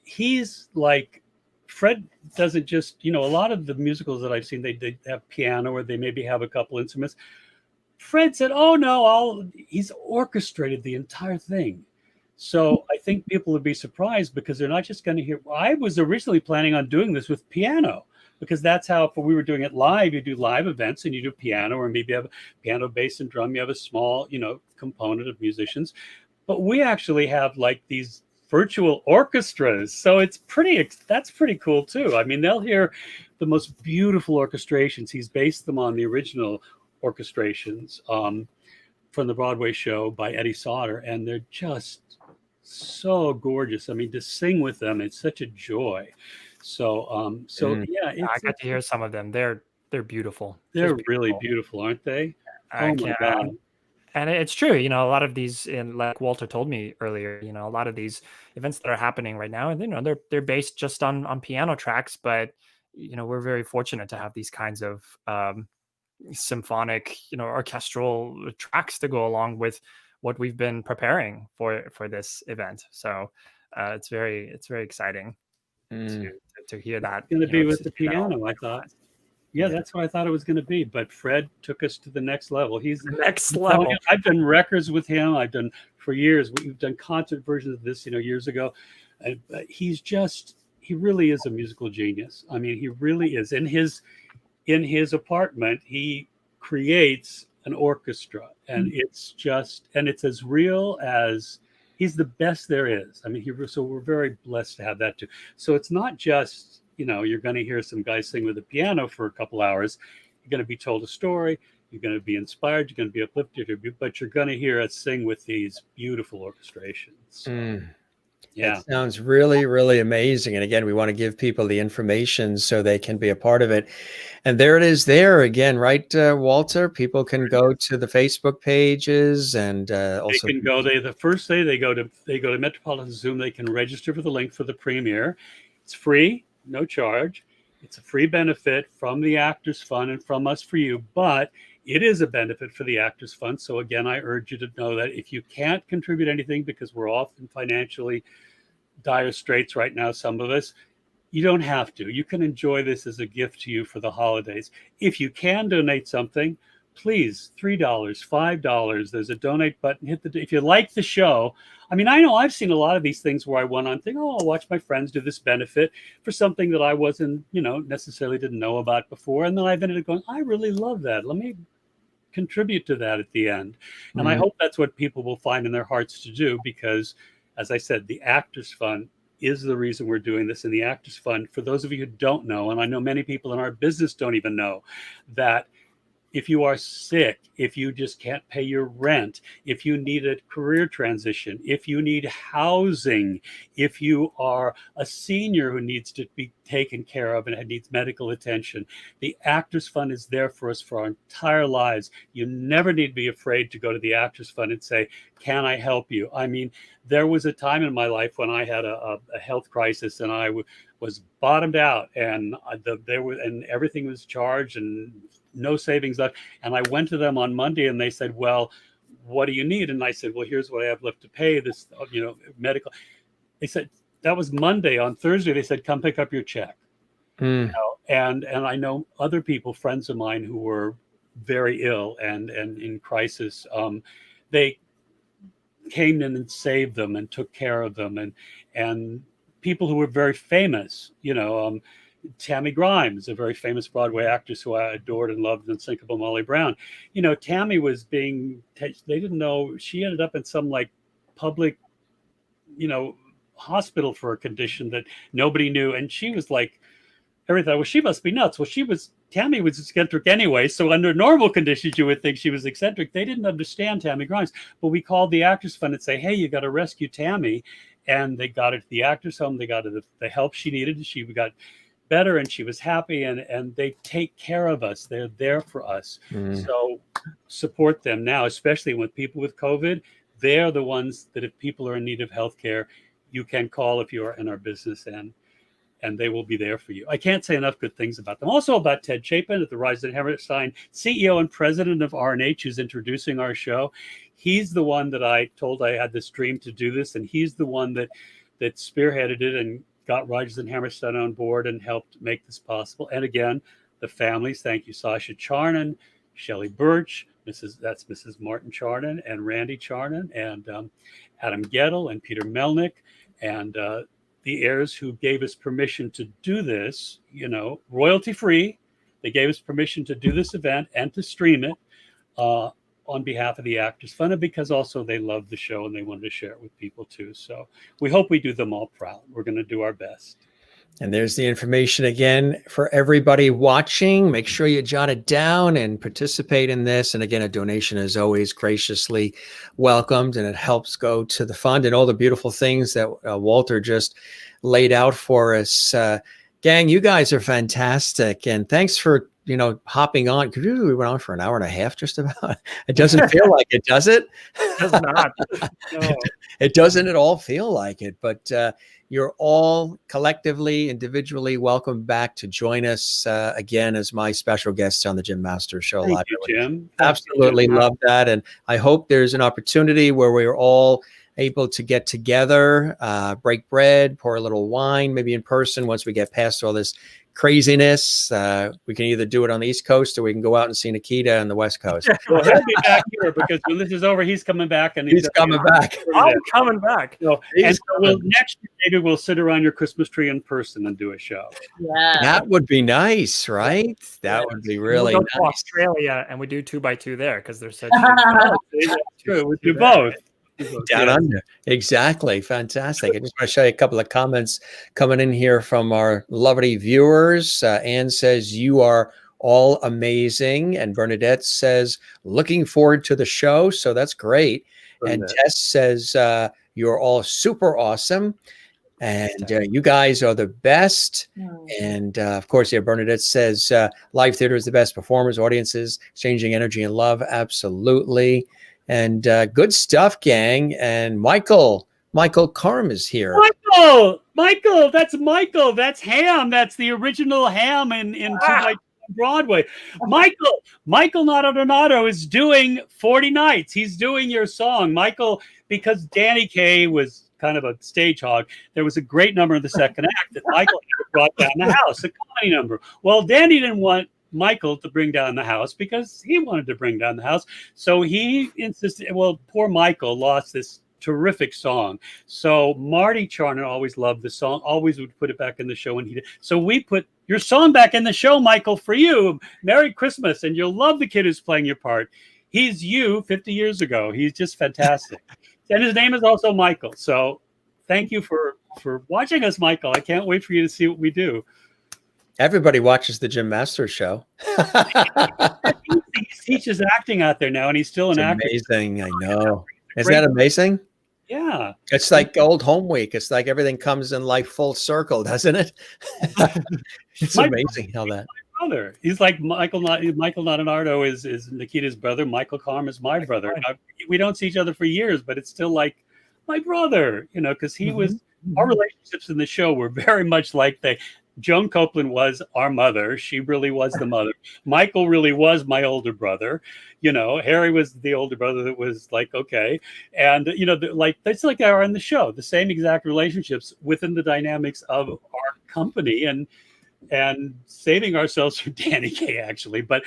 he's like, Fred doesn't just, a lot of the musicals that I've seen, they have piano or they maybe have a couple instruments. Fred said, "Oh no, he's orchestrated the entire thing." So I think people would be surprised because they're not just going to hear. I was originally planning on doing this with piano, because that's how, if we were doing it live, you do live events and you do piano, or maybe you have a piano, bass, and drum. You have a small, component of musicians. But we actually have like these virtual orchestras. So that's pretty cool too. I mean, they'll hear the most beautiful orchestrations. He's based them on the original orchestrations from the Broadway show by Eddie Sauter, and they're just so gorgeous. I mean, to sing with them, it's such a joy. So yeah, I got to hear some of them. They're beautiful. They're really beautiful, aren't they? Oh my God. And it's true, a lot of these, and like Walter told me earlier, a lot of these events that are happening right now, and they're based just on piano tracks, but we're very fortunate to have these kinds of symphonic, orchestral tracks to go along with what we've been preparing for this event. So it's very exciting to hear that. It's going to be with the piano, I thought. Yeah, that's what I thought it was going to be. But Fred took us to the next level. He's the next level. I've done records with him. I've done for years. We've done concert versions of this, years ago. He really is a musical genius. I mean, he really is. In his apartment, he creates an orchestra, and it's as real as, he's the best there is. I mean, so we're very blessed to have that too. So it's not just, you're going to hear some guy sing with a piano for a couple hours. You're going to be told a story. You're going to be inspired. You're going to be uplifted, but you're going to hear us sing with these beautiful orchestrations. Yeah. It sounds really, really amazing. And again, we want to give people the information so they can be a part of it. And there it is there again, right, Walter? People can go to the Facebook pages, and also they can go. The first day they go to Metropolitan Zoom. They can register for the link for the premiere. It's free, no charge. It's a free benefit from the Actors Fund and from us for you, but it is a benefit for the Actors Fund. So again, I urge you to know that if you can't contribute anything, because we're often financially dire straits right now, some of us, you don't have to. You can enjoy this as a gift to you for the holidays. If you can donate something, please, $3, $5. There's a donate button. If you like the show. I mean, I know I've seen a lot of these things where I went on thinking, I'll watch my friends do this benefit for something that I wasn't, necessarily didn't know about before. And then I've ended up going, I really love that. Let me contribute to that at the end. And I hope that's what people will find in their hearts to do, because, as I said, the Actors Fund is the reason we're doing this. And the Actors Fund, for those of you who don't know, and I know many people in our business don't even know, that if you are sick, if you just can't pay your rent, if you need a career transition, if you need housing, if you are a senior who needs to be taken care of and needs medical attention, the Actors Fund is there for us for our entire lives. You never need to be afraid to go to the Actors Fund and say, can I help you? I mean, there was a time in my life when I had a health crisis, and I was bottomed out, and everything was charged and no savings left. And I went to them on Monday, and they said, well, what do you need? And I said, well, here's what I have left to pay this, medical. They said, that was Monday. On Thursday, they said, come pick up your check. And I know other people, friends of mine, who were very ill and in crisis. They came in and saved them and took care of them. And people who were very famous, Tammy Grimes, a very famous Broadway actress who I adored and loved, Unsinkable Molly Brown. Tammy was they didn't know, she ended up in some like public, hospital for a condition that nobody knew. And she was like, everything, well, she must be nuts. Well, Tammy was eccentric anyway. So under normal conditions, you would think she was eccentric. They didn't understand Tammy Grimes, but we called the Actors Fund and say, hey, you got to rescue Tammy. And they got her to the Actors Home. They got her the help she needed. She got better and she was happy, and they take care of us. They're there for us. So support them now, especially with people with COVID. They're the ones that if people are in need of healthcare, you can call if you are in our business, and they will be there for you. I can't say enough good things about them. Also about Ted Chapin at the Rising Hammerstein, CEO and president of RNH, who's introducing our show. He's the one that I told I had this dream to do this, and he's the one that spearheaded it and got Rodgers and Hammerstein on board and helped make this possible. And again, the families, thank you, Sasha Charnan, Shelley Birch, Mrs. Martin Charnan, and Randy Charnan, and Adam Gettle, and Peter Melnick, and the heirs who gave us permission to do this, royalty free. They gave us permission to do this event and to stream it on behalf of the Actors Fund, and because also they loved the show and they wanted to share it with people too. So we hope we do them all proud. We're going to do our best. And there's the information again for everybody watching. Make sure you jot it down and participate in this. And again, a donation is always graciously welcomed, and it helps go to the fund and all the beautiful things that Walter just laid out for us. Gang, you guys are fantastic. And thanks for hopping on. We went on for an hour and a half, just about. It doesn't feel like it, does it? It does not. No. It doesn't at all feel like it, but you're all collectively, individually welcome back to join us again as my special guests on the Jim Masters Show. Thank you, Jim. Absolutely love that. And I hope there's an opportunity where we're all able to get together, break bread, pour a little wine, maybe in person once we get past all this craziness. We can either do it on the East Coast or we can go out and see Nikita on the West Coast. Well, he'll be back here because when this is over, he's coming back. And he's coming back. I'm coming back. So next year, maybe we'll sit around your Christmas tree in person and do a show. Yeah, that would be nice, right? That would be really we'll go nice. to Australia and we do 2x2 there because they're such. That's true. We do both. Down under. Exactly. Fantastic. I just want to show you a couple of comments coming in here from our lovely viewers. Anne says, you are all amazing. And Bernadette says, looking forward to the show. So that's great. Bernadette. And Tess says, you're all super awesome. And you guys are the best. And of course, Bernadette says, live theater is the best. Performers, audiences, exchanging energy and love. Absolutely. And good stuff, gang. And Michael Carm is here. Michael, that's Michael. That's Ham. That's the original Ham in 2x2 Broadway. Michael Donato is doing 40 Nights. He's doing your song, Michael, because Danny Kaye was kind of a stage hog. There was a great number in the second act that Michael brought down the house, a comedy number. Well, Danny didn't want Michael to bring down the house because he wanted to bring down the house. So he insisted, well, poor Michael lost this terrific song. So Marty Charner always loved the song, always would put it back in the show when he did. So we put your song back in the show, Michael, for you. Merry Christmas. And you'll love the kid who's playing your part. He's you 50 years ago. He's just fantastic. And his name is also Michael. So thank you for watching us, Michael. I can't wait for you to see what we do. Everybody watches the Jim Masters Show. He teaches acting out there now, and he's still an actor. Amazing, I know. Isn't that amazing? Yeah. It's like old home week. It's like everything comes in like full circle, doesn't it? It's amazing how that. My brother. He's like Michael Nonardo is Nikita's brother. Michael Carm is my brother. Now, we don't see each other for years, but it's still like my brother, because he was. Our relationships in the show were very much like Joan Copeland was our mother. She really was the mother. Michael really was my older brother. Harry was the older brother that was like, okay. And, that's like they are in the show, the same exact relationships within the dynamics of our company. And and saving ourselves from Danny Kaye, actually. But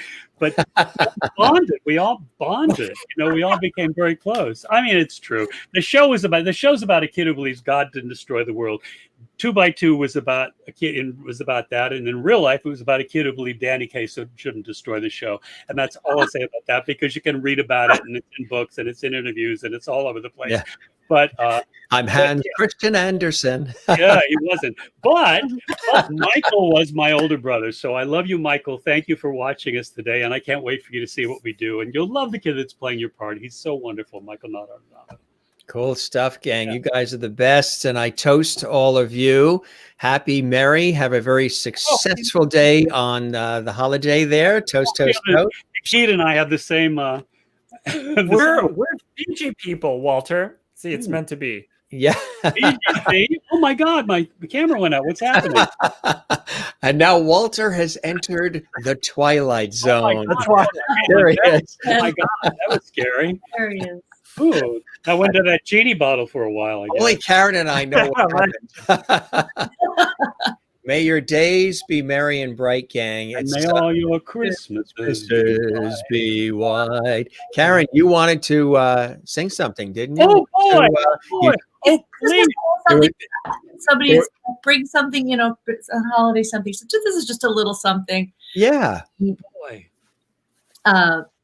bonded. We all bonded. We all became very close. I mean, it's true. The show's about a kid who believes God didn't destroy the world. 2x2 was about a kid, and was about that, and in real life, it was about a kid who believed Danny Kaye shouldn't destroy the show. And that's all I say about that, because you can read about it, and it's in books, and it's in interviews, and it's all over the place. Yeah. But I'm Hans Christian Andersen. Yeah, he wasn't. But Michael was my older brother. So I love you, Michael. Thank you for watching us today. And I can't wait for you to see what we do. And you'll love the kid that's playing your part. He's so wonderful, Michael Nodar. Cool stuff, gang. Yeah. You guys are the best. And I toast all of you. Happy, merry. Have a very successful day on the holiday there. Toast, toast, toast. Nikita and I have the same. We're Fiji people, Walter. See, it's meant to be. Yeah. Oh my God, my camera went out. What's happening? And now Walter has entered the Twilight Zone. There he is. Oh my God, that was scary. There he is. Ooh, I went to that Genie bottle for a while. Only Karen and I know what happened. May your days be merry and bright, gang. And may all your Christmases be white. Karen, you wanted to sing something, didn't you? Oh, boy. Please. Somebody bring something, it's a holiday something. So this is just a little something. Yeah. Boy.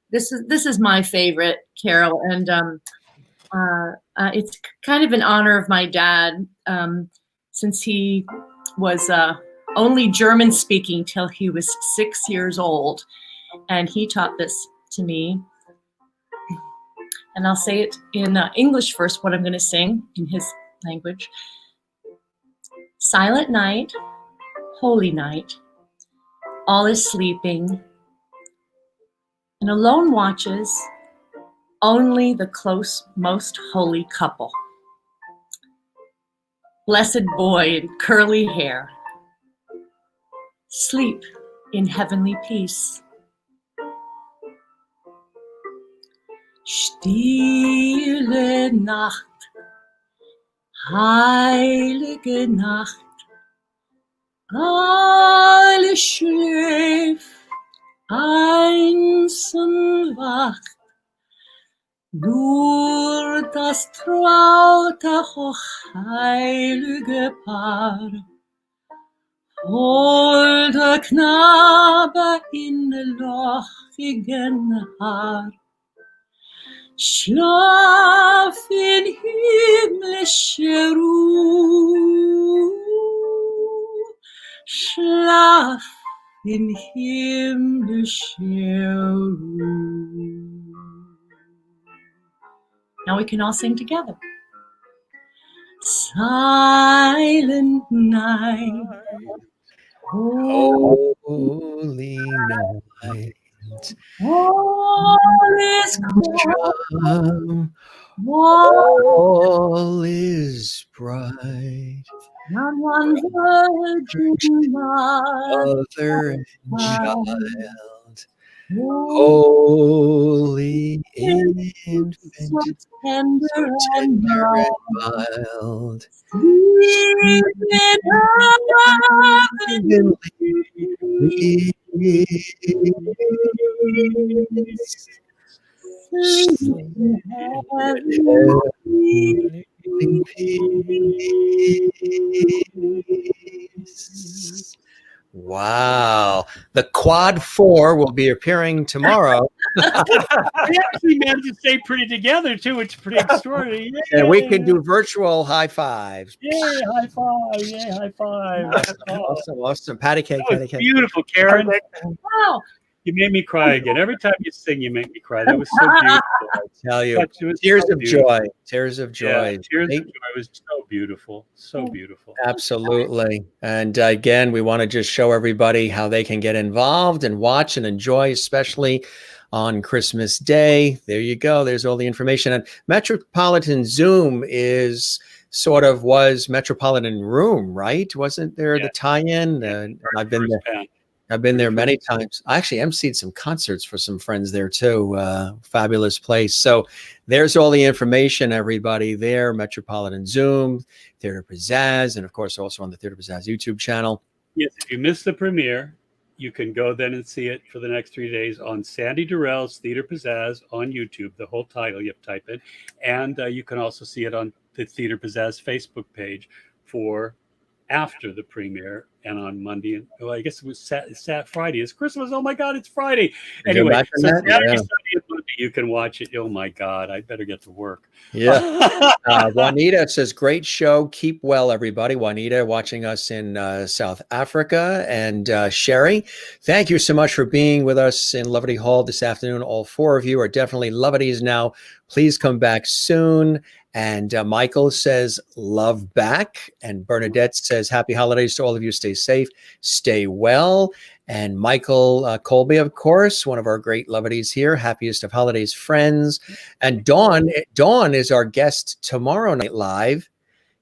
This is my favorite carol, and it's kind of in honor of my dad, since he was only German speaking till he was 6 years old, and he taught this to me. And I'll say it in English first, what I'm going to sing in his language. Silent night, holy night, all is sleeping, and alone watches only the close, most holy couple. Blessed boy in curly hair, sleep in heavenly peace. Stille Nacht, heilige Nacht, alles schläft, einsam wacht, nur das traute hochheilige Paar, holder Knabe in lochigen Haar, schlaf in himmlische Ruhe, schlaf in himmlische Ruhe. Now we can all sing together. Silent night, holy night, all is calm, all is bright. Not one virgin mother and child, holy infant, so tender and mild, sleep in heavenly peace. Sleep in heavenly peace. Wow. The Quad 4 will be appearing tomorrow. We actually managed to stay pretty together, too. It's pretty extraordinary. Yay. And we can do virtual high fives. Yay, high five. Yay, high five. Awesome. Patty cake. Patty cake. Beautiful, Karen. Wow. You made me cry again. Every time you sing, you make me cry. That was so beautiful. I tell you. Tears of joy. Tears of joy. Yeah, tears of joy. It was so beautiful. So beautiful. Absolutely. And again, we want to just show everybody how they can get involved and watch and enjoy, especially on Christmas Day. There you go. There's all the information. And Metropolitan Zoom was Metropolitan Room, right? Wasn't there the tie-in? I've been there. I've been there many times. I actually emceed some concerts for some friends there too. Fabulous place. So there's all the information, everybody there. Metropolitan Zoom, Theater Pizzazz, and of course also on the Theater Pizzazz YouTube channel. Yes, if you miss the premiere, you can go then and see it for the next 3 days on Sandy Durrell's Theater Pizzazz on YouTube. The whole title you have to type in. And you can also see it on the Theater Pizzazz Facebook page for after the premiere, and on Monday. Well, I guess it was Friday. It's Christmas. Oh my God, it's Friday. Anyway, so Saturday, Sunday, and Monday, you can watch it. Oh my God, I better get to work. Yeah. Juanita says, great show. Keep well, everybody. Juanita watching us in South Africa. And Sherry, thank you so much for being with us in Loverty Hall this afternoon. All four of you are definitely Loverties now. Please come back soon. And Michael says, love back. And Bernadette says, happy holidays to all of you. Stay safe, stay well. And Michael Colby, of course, one of our great Loverties here. Happiest of holidays, friends. And Dawn is our guest tomorrow night live.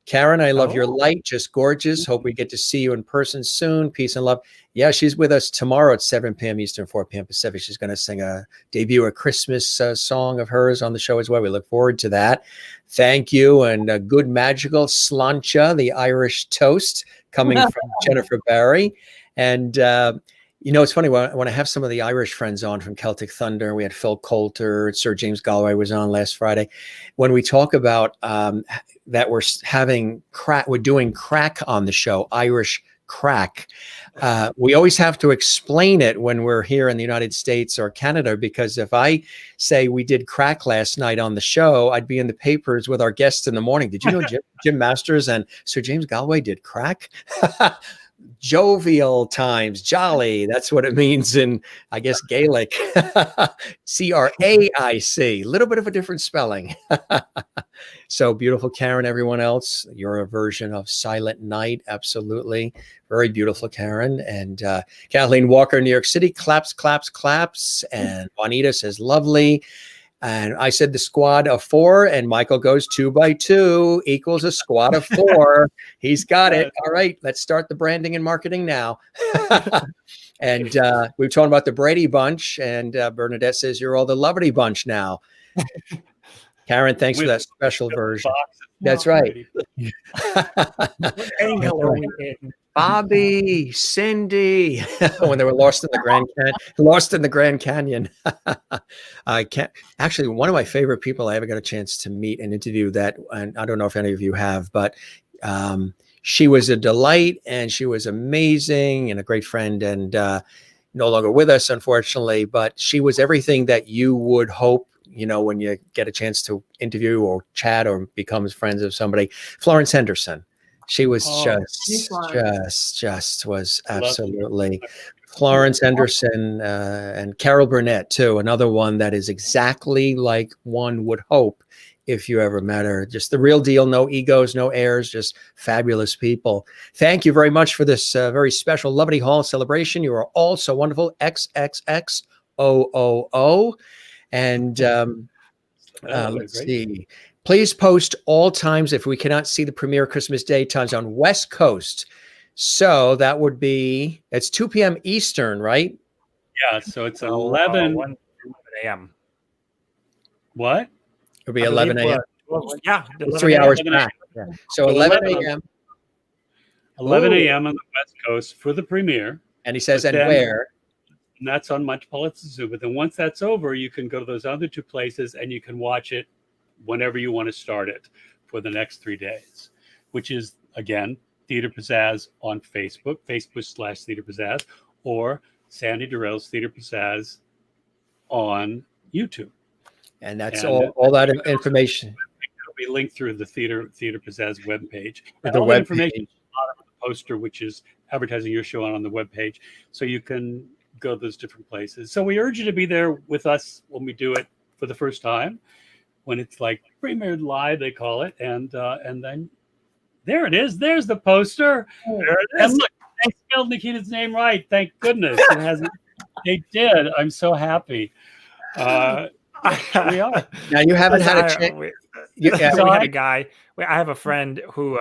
Karen, I love your light. Just gorgeous. Hope we get to see you in person soon. Peace and love. Yeah, she's with us tomorrow at 7 p.m. Eastern, 4 p.m. Pacific. She's going to debut a Christmas song of hers on the show as well. We look forward to that. Thank you. And good magical slancha, the Irish toast, coming from Jennifer Barry. And it's funny, when I have some of the Irish friends on from Celtic Thunder, we had Phil Coulter, Sir James Galway was on last Friday. When we talk about that we're doing crack on the show, Irish crack, we always have to explain it when we're here in the United States or Canada, because if I say we did crack last night on the show, I'd be in the papers with our guests in the morning. Did you know Jim Masters and Sir James Galway did crack? Jovial times, jolly. That's what it means in, I guess, Gaelic. Craic. A little bit of a different spelling. So beautiful, Karen. Everyone else, you're a version of Silent Night. Absolutely. Very beautiful, Karen. And Kathleen Walker, New York City. Claps, claps, claps. And Juanita says, lovely. And I said the squad of 4, and Michael goes 2 by 2 equals a squad of 4. He's got it. All right, let's start the branding and marketing now. And we were talking about the Brady Bunch, and Bernadette says you're all the Loverty Bunch now. Karen, thanks for that special version. That's right. Bobby, Cindy, when they were lost in the Grand Canyon. Actually, one of my favorite people I ever got a chance to meet and interview and I don't know if any of you have, but she was a delight and she was amazing and a great friend, and no longer with us, unfortunately, but she was everything that you would hope, when you get a chance to interview or chat or becomes friends of somebody. Florence Henderson. She was just was absolutely Florence Henderson, and Carol Burnett too. Another one that is exactly like one would hope if you ever met her. Just the real deal, no egos, no airs, just fabulous people. Thank you very much for this very special Loverty Hall celebration. You are all so wonderful. XXXOOO. And let's see. Please post all times if we cannot see the premiere Christmas Day times on West Coast. So that would be, it's 2 p.m. Eastern, right? Yeah, so it's 11 a.m. What? It would be 11 a.m. Yeah. It's 3 hours back. Yeah. So 11 a.m. 11 a.m. on the West Coast for the premiere. And he says, and where? And that's on Metropolitan Zoo. But then once that's over, you can go to those other 2 places and you can watch it whenever you want to start it for the next 3 days, which is, again, Theater Pizzazz on Facebook, Facebook/Theater Pizzazz, or Sandy Durrell's Theater Pizzazz on YouTube. And that's all that information. It'll be linked through the Theater Pizzazz webpage. And all the information is on the poster, which is advertising your show on the webpage. So you can go to those different places. So we urge you to be there with us when we do it for the first time, when it's like premiered live, they call it. And then there it is. There's the poster. There it is. And look, they spelled Nikita's name right. Thank goodness. It hasn't. They did. I'm so happy. We are. Now you haven't had a chance. We had a guy. I have a friend who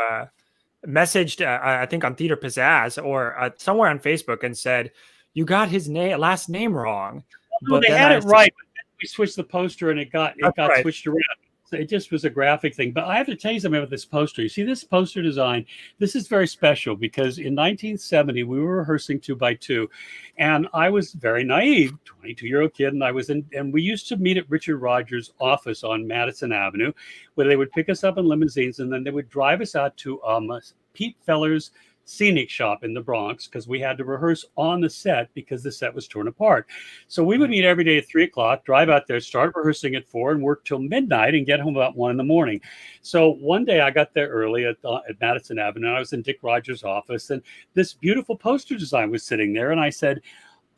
messaged, I think, on Theater Pizzazz or somewhere on Facebook and said, "You got his last name wrong." Well, they had it right. But then we switched the poster and it got switched around. it just was a graphic thing. But I have to tell you something about this poster. You see this poster design? This is very special because in 1970 we were rehearsing 2x2, and I was very naive, 22-year-old kid, and we used to meet at Richard Rogers' office on Madison Avenue, where they would pick us up in limousines, and then they would drive us out to Pete Feller's scenic shop in the Bronx, because we had to rehearse on the set because the set was torn apart. So we would meet every day at 3:00, drive out there, start rehearsing at 4, and work till midnight and get home about 1 a.m. So one day I got there early at Madison Avenue, and I was in Dick Rogers' office, and this beautiful poster design was sitting there, and I said,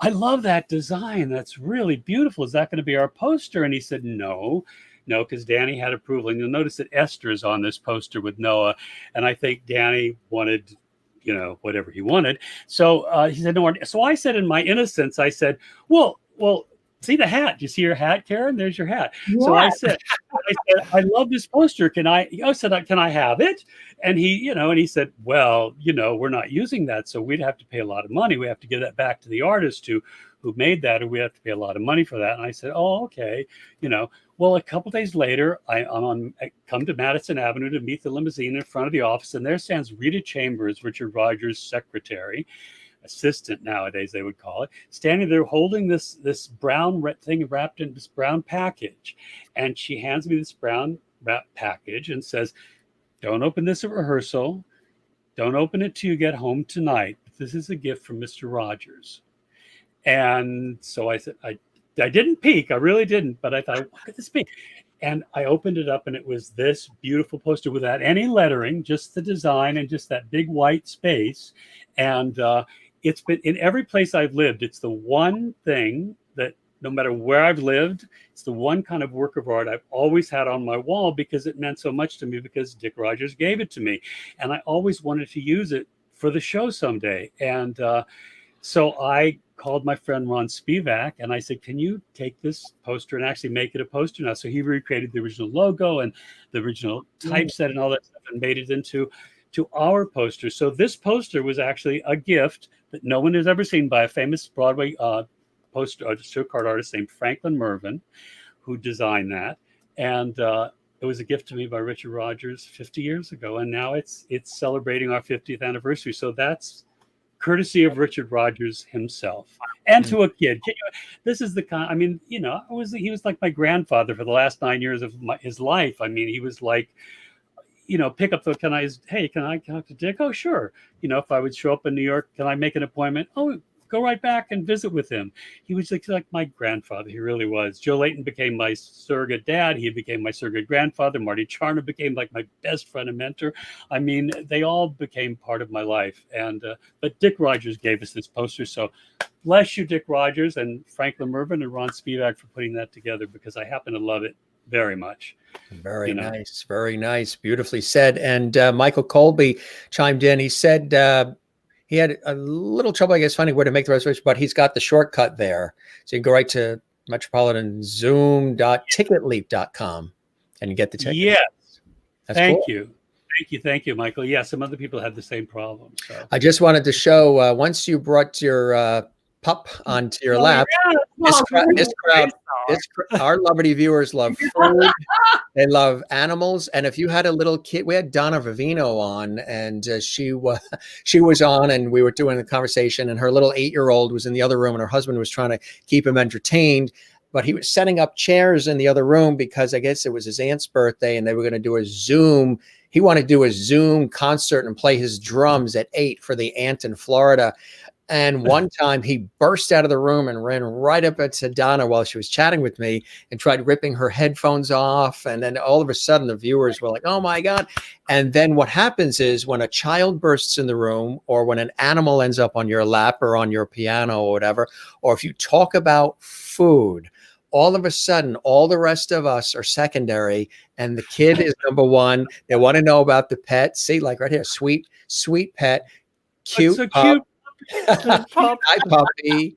I love that design. That's really beautiful. Is that going to be our poster? And he said, no, because Danny had approval. And you'll notice that Esther is on this poster with Noah, and I think Danny wanted, whatever he wanted. So he said, no. So I said, in my innocence, I said, well, see the hat. Do you see your hat, Karen? There's your hat. Yeah. So I said, I love this poster. Can I have it? And he said, well, we're not using that. So we'd have to pay a lot of money. We have to give that back to the artist who made that, and we have to pay a lot of money for that. And I said, oh, okay. Well, a couple days later, I come to Madison Avenue to meet the limousine in front of the office, and there stands Rita Chambers, Richard Rogers' secretary, assistant nowadays they would call it, standing there holding this brown thing wrapped in this brown package. And she hands me this brown wrapped package and says, don't open this at rehearsal. Don't open it till you get home tonight. This is a gift from Mr. Rogers. And so I said, I didn't peek. I really didn't. But I thought, what could this be? And I opened it up, and it was this beautiful poster without any lettering, just the design and just that big white space. And it's been in every place I've lived. It's the one thing that no matter where I've lived, it's the one kind of work of art I've always had on my wall because it meant so much to me because Dick Rogers gave it to me. And I always wanted to use it for the show someday. And so I called my friend Ron Spivak, and I said, can you take this poster and actually make it a poster now? So he recreated the original logo and the original typeset and all that stuff and made it into our poster. So this poster was actually a gift that no one has ever seen by a famous Broadway poster show card artist named Franklin Mervyn, who designed that. And it was a gift to me by Richard Rogers 50 years ago. And now it's celebrating our 50th anniversary. So that's courtesy of Richard Rogers himself, and to a kid. This is the kind. I mean, he was like my grandfather for the last 9 years of his life. I mean, he was like, pick up the. Can I talk to Dick? Oh, sure. If I would show up in New York, can I make an appointment? Oh, go right back and visit with him. He was like my grandfather. He really was. Joe Layton became my surrogate dad. He became my surrogate grandfather. Marty Charna became like my best friend and mentor. I mean, they all became part of my life. And but Dick Rogers gave us this poster. So bless you, Dick Rogers, and Franklin Mervyn and Ron Spivak for putting that together, because I happen to love it very much. Very nice. Very nice. Beautifully said. And Michael Colby chimed in. He said, he had a little trouble, I guess, finding where to make the reservation, but he's got the shortcut there. So you can go right to metropolitanzoom.ticketleap.com and you get the ticket. Yes. That's Thank cool. you. Thank you, Michael. Yeah, some other people had the same problem. So I just wanted to show, once you brought your pup onto your lap, our Loverty viewers love food. They love animals. And if you had a little kid, we had Donna Vivino on, and she was on, and we were doing the conversation, and her little 8-year-old was in the other room, and her husband was trying to keep him entertained, but he was setting up chairs in the other room because I guess it was his aunt's birthday, and they were going to do a Zoom. He wanted to do a Zoom concert and play his drums at 8 for the aunt in Florida. And one time he burst out of the room and ran right up to Donna while she was chatting with me and tried ripping her headphones off. And then all of a sudden the viewers were like, oh my God. And then what happens is when a child bursts in the room, or when an animal ends up on your lap or on your piano or whatever, or if you talk about food, all of a sudden, all the rest of us are secondary, and the kid is number one. They want to know about the pet. See, like right here, sweet pet, cute. So cute. Hi, puppy.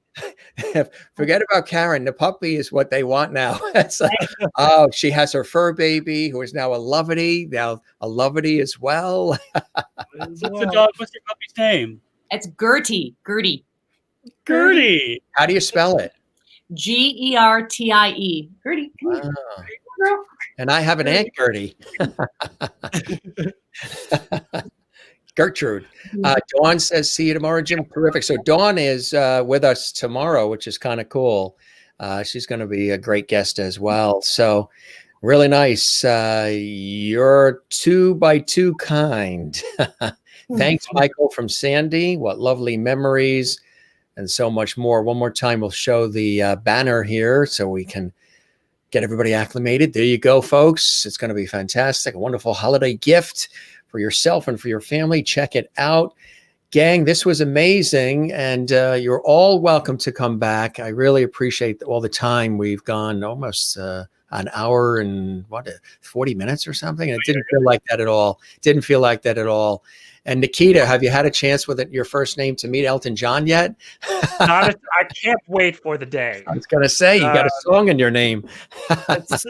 Forget about Karen. The puppy is what they want now. Oh, she has her fur baby, who is now a Loverty. Now a Loverty as well. What's the dog? What's your puppy's name? It's Gertie. Gertie. How do you spell it? Gertie. Gertie. Oh. And I have an Aunt Gertie. Gertrude. Dawn says, see you tomorrow, Jim. Terrific. So Dawn is with us tomorrow, which is kind of cool. She's going to be a great guest as well. So really nice. You're 2x2 kind. Thanks, Michael from Sandy. What lovely memories and so much more. One more time, we'll show the banner here so we can get everybody acclimated. There you go, folks. It's going to be fantastic. A wonderful holiday gift for yourself and for your family. Check it out. Gang, this was amazing. And you're all welcome to come back. I really appreciate all the time. We've gone almost an hour and 40 minutes or something. And it didn't feel like that at all. Didn't feel like that at all. And Nikita, have you had a chance with your first name to meet Elton John yet? I can't wait for the day. I was going to say, you got a song in your name. it's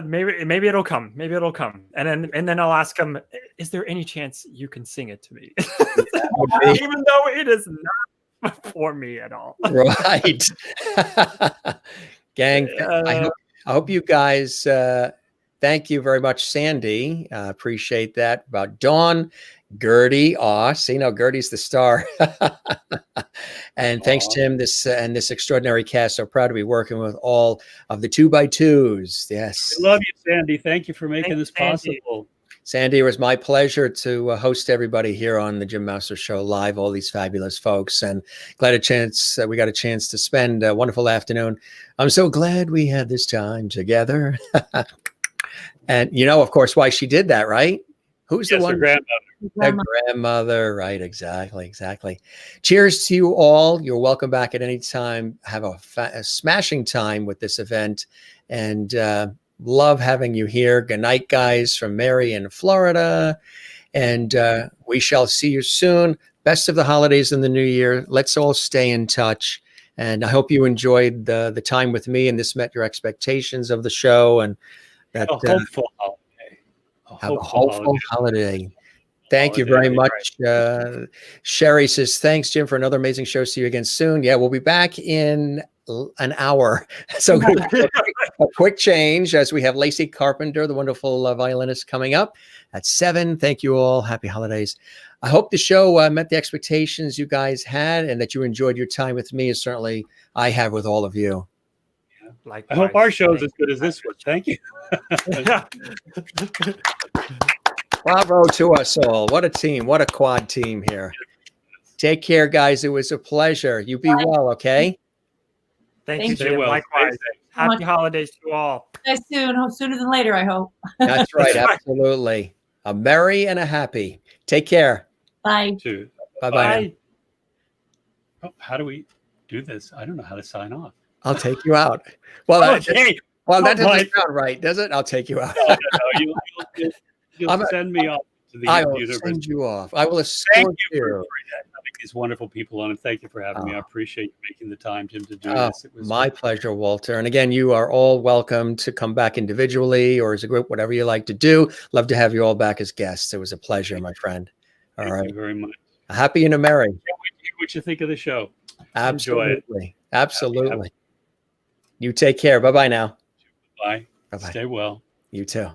maybe it'll come. Maybe it'll come. And then I'll ask him, is there any chance you can sing it to me? Even though it is not for me at all. Right. Gang, I hope you guys, thank you very much, Sandy. Appreciate that. About Dawn, Gertie. See, now Gertie's the star. And thanks, Tim, this extraordinary cast. So proud to be working with all of the 2x2s. Yes. I love you, Sandy. Thank you for making this possible. Sandy, it was my pleasure to host everybody here on the Jim Master Show live, all these fabulous folks, and we got a chance to spend a wonderful afternoon. I'm so glad we had this time together. And you know, of course, why she did that, right? Who's the one? Her grandmother. Her grandmother, right? Exactly. Cheers to you all. You're welcome back at any time. Have a smashing time with this event, and love having you here. Good night, guys, from Mary in Florida, and we shall see you soon. Best of the holidays and the new year. Let's all stay in touch, and I hope you enjoyed the time with me, and this met your expectations of the show, and that hopeful holiday. Have a hopeful holiday. Thank you very much. Sherry says, thanks, Jim, for another amazing show. See you again soon. Yeah, we'll be back in an hour. So a quick change as we have Lacey Carpenter, the wonderful violinist, coming up at 7. Thank you all. Happy holidays. I hope the show met the expectations you guys had and that you enjoyed your time with me, as certainly I have with all of you. I hope our show is as good as this one. Thank you. Bravo to us all. What a team. What a quad team here. Take care, guys. It was a pleasure. You be well, okay? Thank you, Jim. Well. Likewise. Happy holidays to all. Soon. Sooner than later, I hope. That's right. Absolutely. A merry and a happy. Take care. Bye. Bye-bye. Oh, how do we do this? I don't know how to sign off. I'll take you out. Well, that doesn't sound right, does it? I'll take you out. No. You'll send me off to the I will send you off. I will escort Thank you for you. having these wonderful people on, and thank you for having me. I appreciate you making the time, Jim, to do this. It was my pleasure, Walter. And again, you are all welcome to come back individually or as a group, whatever you like to do. Love to have you all back as guests. It was a pleasure, my friend. All right. Thank you very much. Happy and a merry. Can't wait to hear what you think of the show. Absolutely. Absolutely. You take care. Bye-bye now. Bye. Bye-bye. Stay well. You too.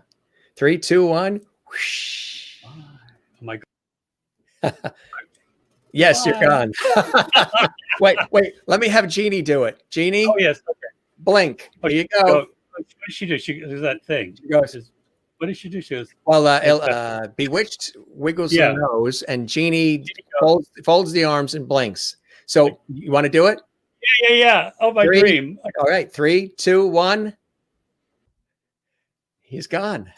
3, 2, 1. Whoosh. Bye. Oh my God. Yes, you're gone. Wait. Let me have Genie do it. Genie? Oh, yes. Okay. Blink. There you go. What does she do? She does that thing. She goes, what does she do? She goes, well, Bewitched wiggles her nose, and Genie folds the arms and blinks. So you want to do it? Yeah. Oh, my dream. All right. 3, 2, 1. He's gone.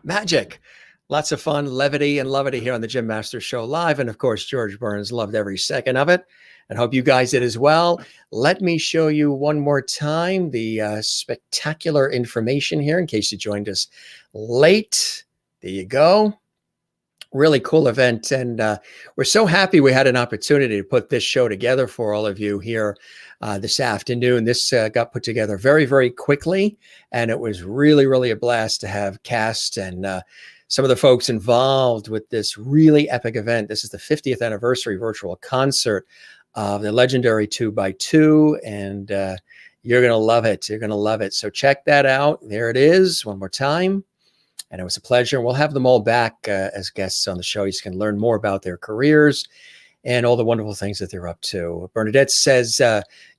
Magic. Lots of fun, levity, and levity here on the Jim Master Show live. And of course, George Burns loved every second of it. And hope you guys did as well. Let me show you one more time the spectacular information here in case you joined us late. There you go. Really cool event. And we're so happy we had an opportunity to put this show together for all of you here this afternoon. This got put together very, very quickly. And it was really, really a blast to have cast and some of the folks involved with this really epic event. This is the 50th anniversary virtual concert of the legendary 2x2. And You're going to love it. You're going to love it. So check that out. There it is one more time. And it was a pleasure. We'll have them all back as guests on the show. You can learn more about their careers and all the wonderful things that they're up to. Bernadette says,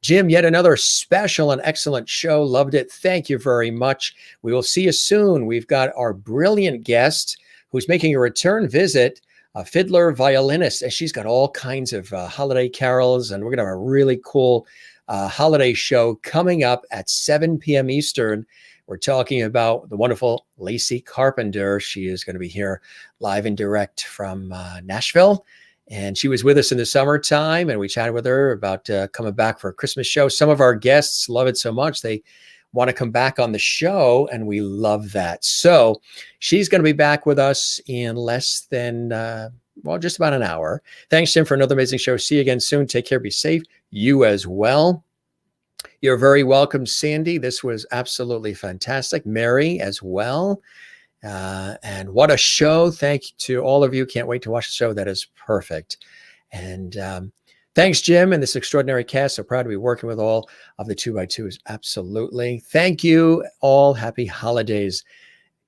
Jim, yet another special and excellent show. Loved it. Thank you very much. We will see you soon. We've got our brilliant guest who's making a return visit, a fiddler violinist, and she's got all kinds of holiday carols, and we're going to have a really cool holiday show coming up at 7 p.m. Eastern. We're talking about the wonderful Lacey Carpenter. She is going to be here live and direct from Nashville, and she was with us in the summertime, and we chatted with her about coming back for a Christmas show. Some of our guests love it so much they want to come back on the show, and we love that. So she's going to be back with us in less than, just about an hour. Thanks, Jim, for another amazing show. See you again soon. Take care. Be safe. You as well. You're very welcome, Sandy. This was absolutely fantastic. Mary as well. And what a show. Thank you to all of you. Can't wait to watch the show. That is perfect. And thanks, Jim, and this extraordinary cast. So proud to be working with all of the 2x2s. Absolutely. Thank you all. Happy holidays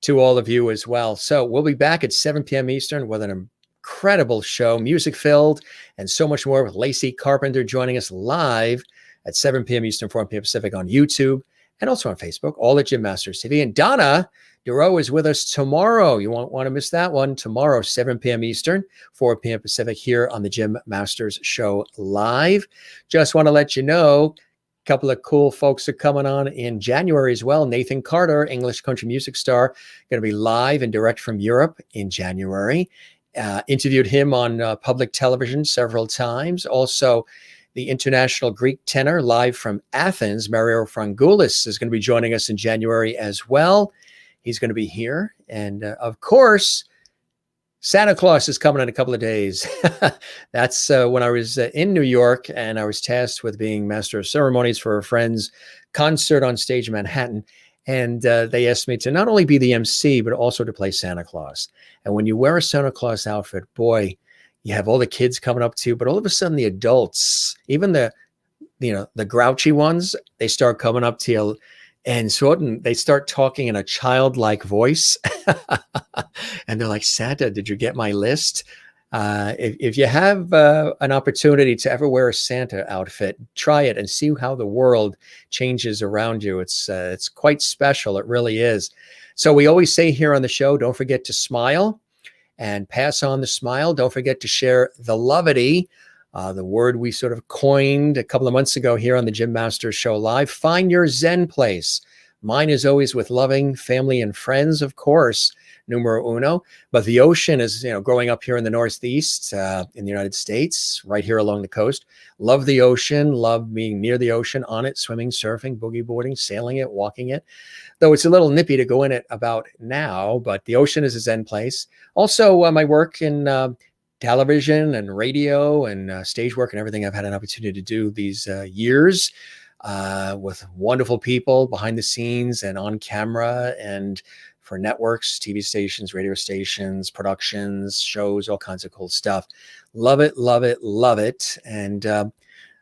to all of you as well. So we'll be back at 7 p.m. Eastern with an incredible show, music-filled, and so much more with Lacey Carpenter joining us live at 7 p.m. Eastern, 4 p.m. Pacific on YouTube and also on Facebook, all at Jim Masters TV. And Donna Duro is with us tomorrow. You won't want to miss that one. Tomorrow, 7 p.m. Eastern, 4 p.m. Pacific here on the Jim Masters Show live. Just want to let you know, a couple of cool folks are coming on in January as well. Nathan Carter, English country music star, going to be live and direct from Europe in January. Interviewed him on public television several times. Also, the international Greek tenor live from Athens, Mario Frangoulis, is going to be joining us in January as well. He's going to be here. And of course, Santa Claus is coming in a couple of days. That's when I was in New York, and I was tasked with being master of ceremonies for a friend's concert on stage in Manhattan. And they asked me to not only be the MC, but also to play Santa Claus. And when you wear a Santa Claus outfit, boy, you have all the kids coming up to you, but all of a sudden the adults, even the grouchy ones, they start coming up to you, and suddenly they start talking in a childlike voice. And they're like, Santa, did you get my list? If you have an opportunity to ever wear a Santa outfit, try it and see how the world changes around you. It's quite special. It really is. So we always say here on the show, don't forget to smile and pass on the smile. Don't forget to share the lovity, the word we sort of coined a couple of months ago here on the Jim Masters Show Live. Find your Zen place. Mine is always with loving family and friends, of course, numero uno. But the ocean is, growing up here in the Northeast, in the United States, right here along the coast. Love the ocean, love being near the ocean, on it, swimming, surfing, boogie boarding, sailing it, walking it. Though it's a little nippy to go in it about now, but the ocean is a Zen place. Also, my work in television and radio and stage work and everything I've had an opportunity to do these years with wonderful people behind the scenes and on camera, and for networks, TV stations, radio stations, productions, shows, all kinds of cool stuff. Love it, love it, love it. And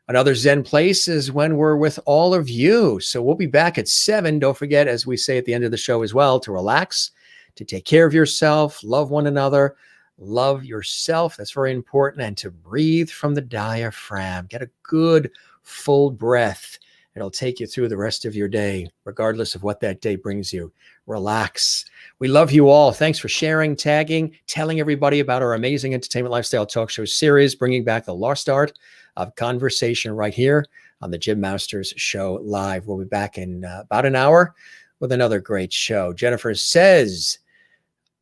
another Zen place is when we're with all of you. So we'll be back at 7. Don't forget, as we say at the end of the show as well, to relax, to take care of yourself, love one another, love yourself. That's very important. And to breathe from the diaphragm. Get a good full breath. It'll take you through the rest of your day, regardless of what that day brings you. Relax. We love you all. Thanks for sharing, tagging, telling everybody about our amazing entertainment lifestyle talk show series, bringing back the lost art of conversation right here on the Jim Masters Show Live. We'll be back in about an hour with another great show. Jennifer says,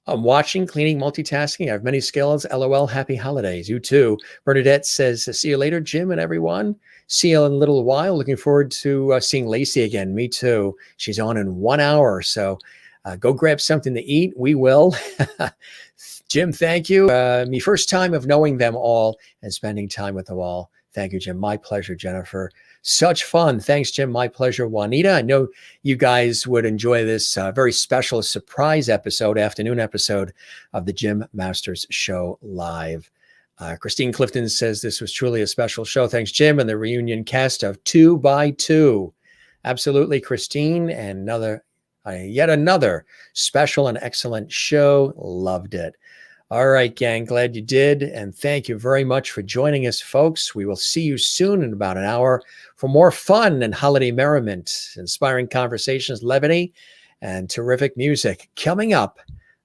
I'm watching, cleaning, multitasking. I have many skills. LOL. Happy holidays. You too. Bernadette says, see you later, Jim and everyone. See you in a little while. Looking forward to seeing Lacey again. Me too. She's on in 1 hour. So go grab something to eat. We will. Jim, thank you. Me first time of knowing them all and spending time with them all. Thank you, Jim. My pleasure, Jennifer. Such fun. Thanks, Jim. My pleasure, Juanita. I know you guys would enjoy this very special surprise episode, afternoon episode of the Jim Masters Show Live. Christine Clifton says this was truly a special show. Thanks, Jim, and the reunion cast of 2x2. Absolutely, Christine. And yet another special and excellent show. Loved it. All right, gang, glad you did. And thank you very much for joining us, folks. We will see you soon in about an hour for more fun and holiday merriment, inspiring conversations, levity, and terrific music coming up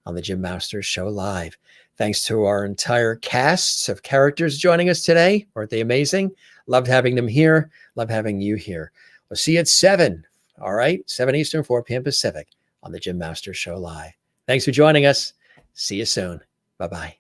on the Jim Masters Show Live. Thanks to our entire cast of characters joining us today. Weren't they amazing? Loved having them here. Love having you here. We'll see you at 7. All right, 7 Eastern, 4 p.m. Pacific on the Jim Masters Show Live. Thanks for joining us. See you soon. Bye-bye.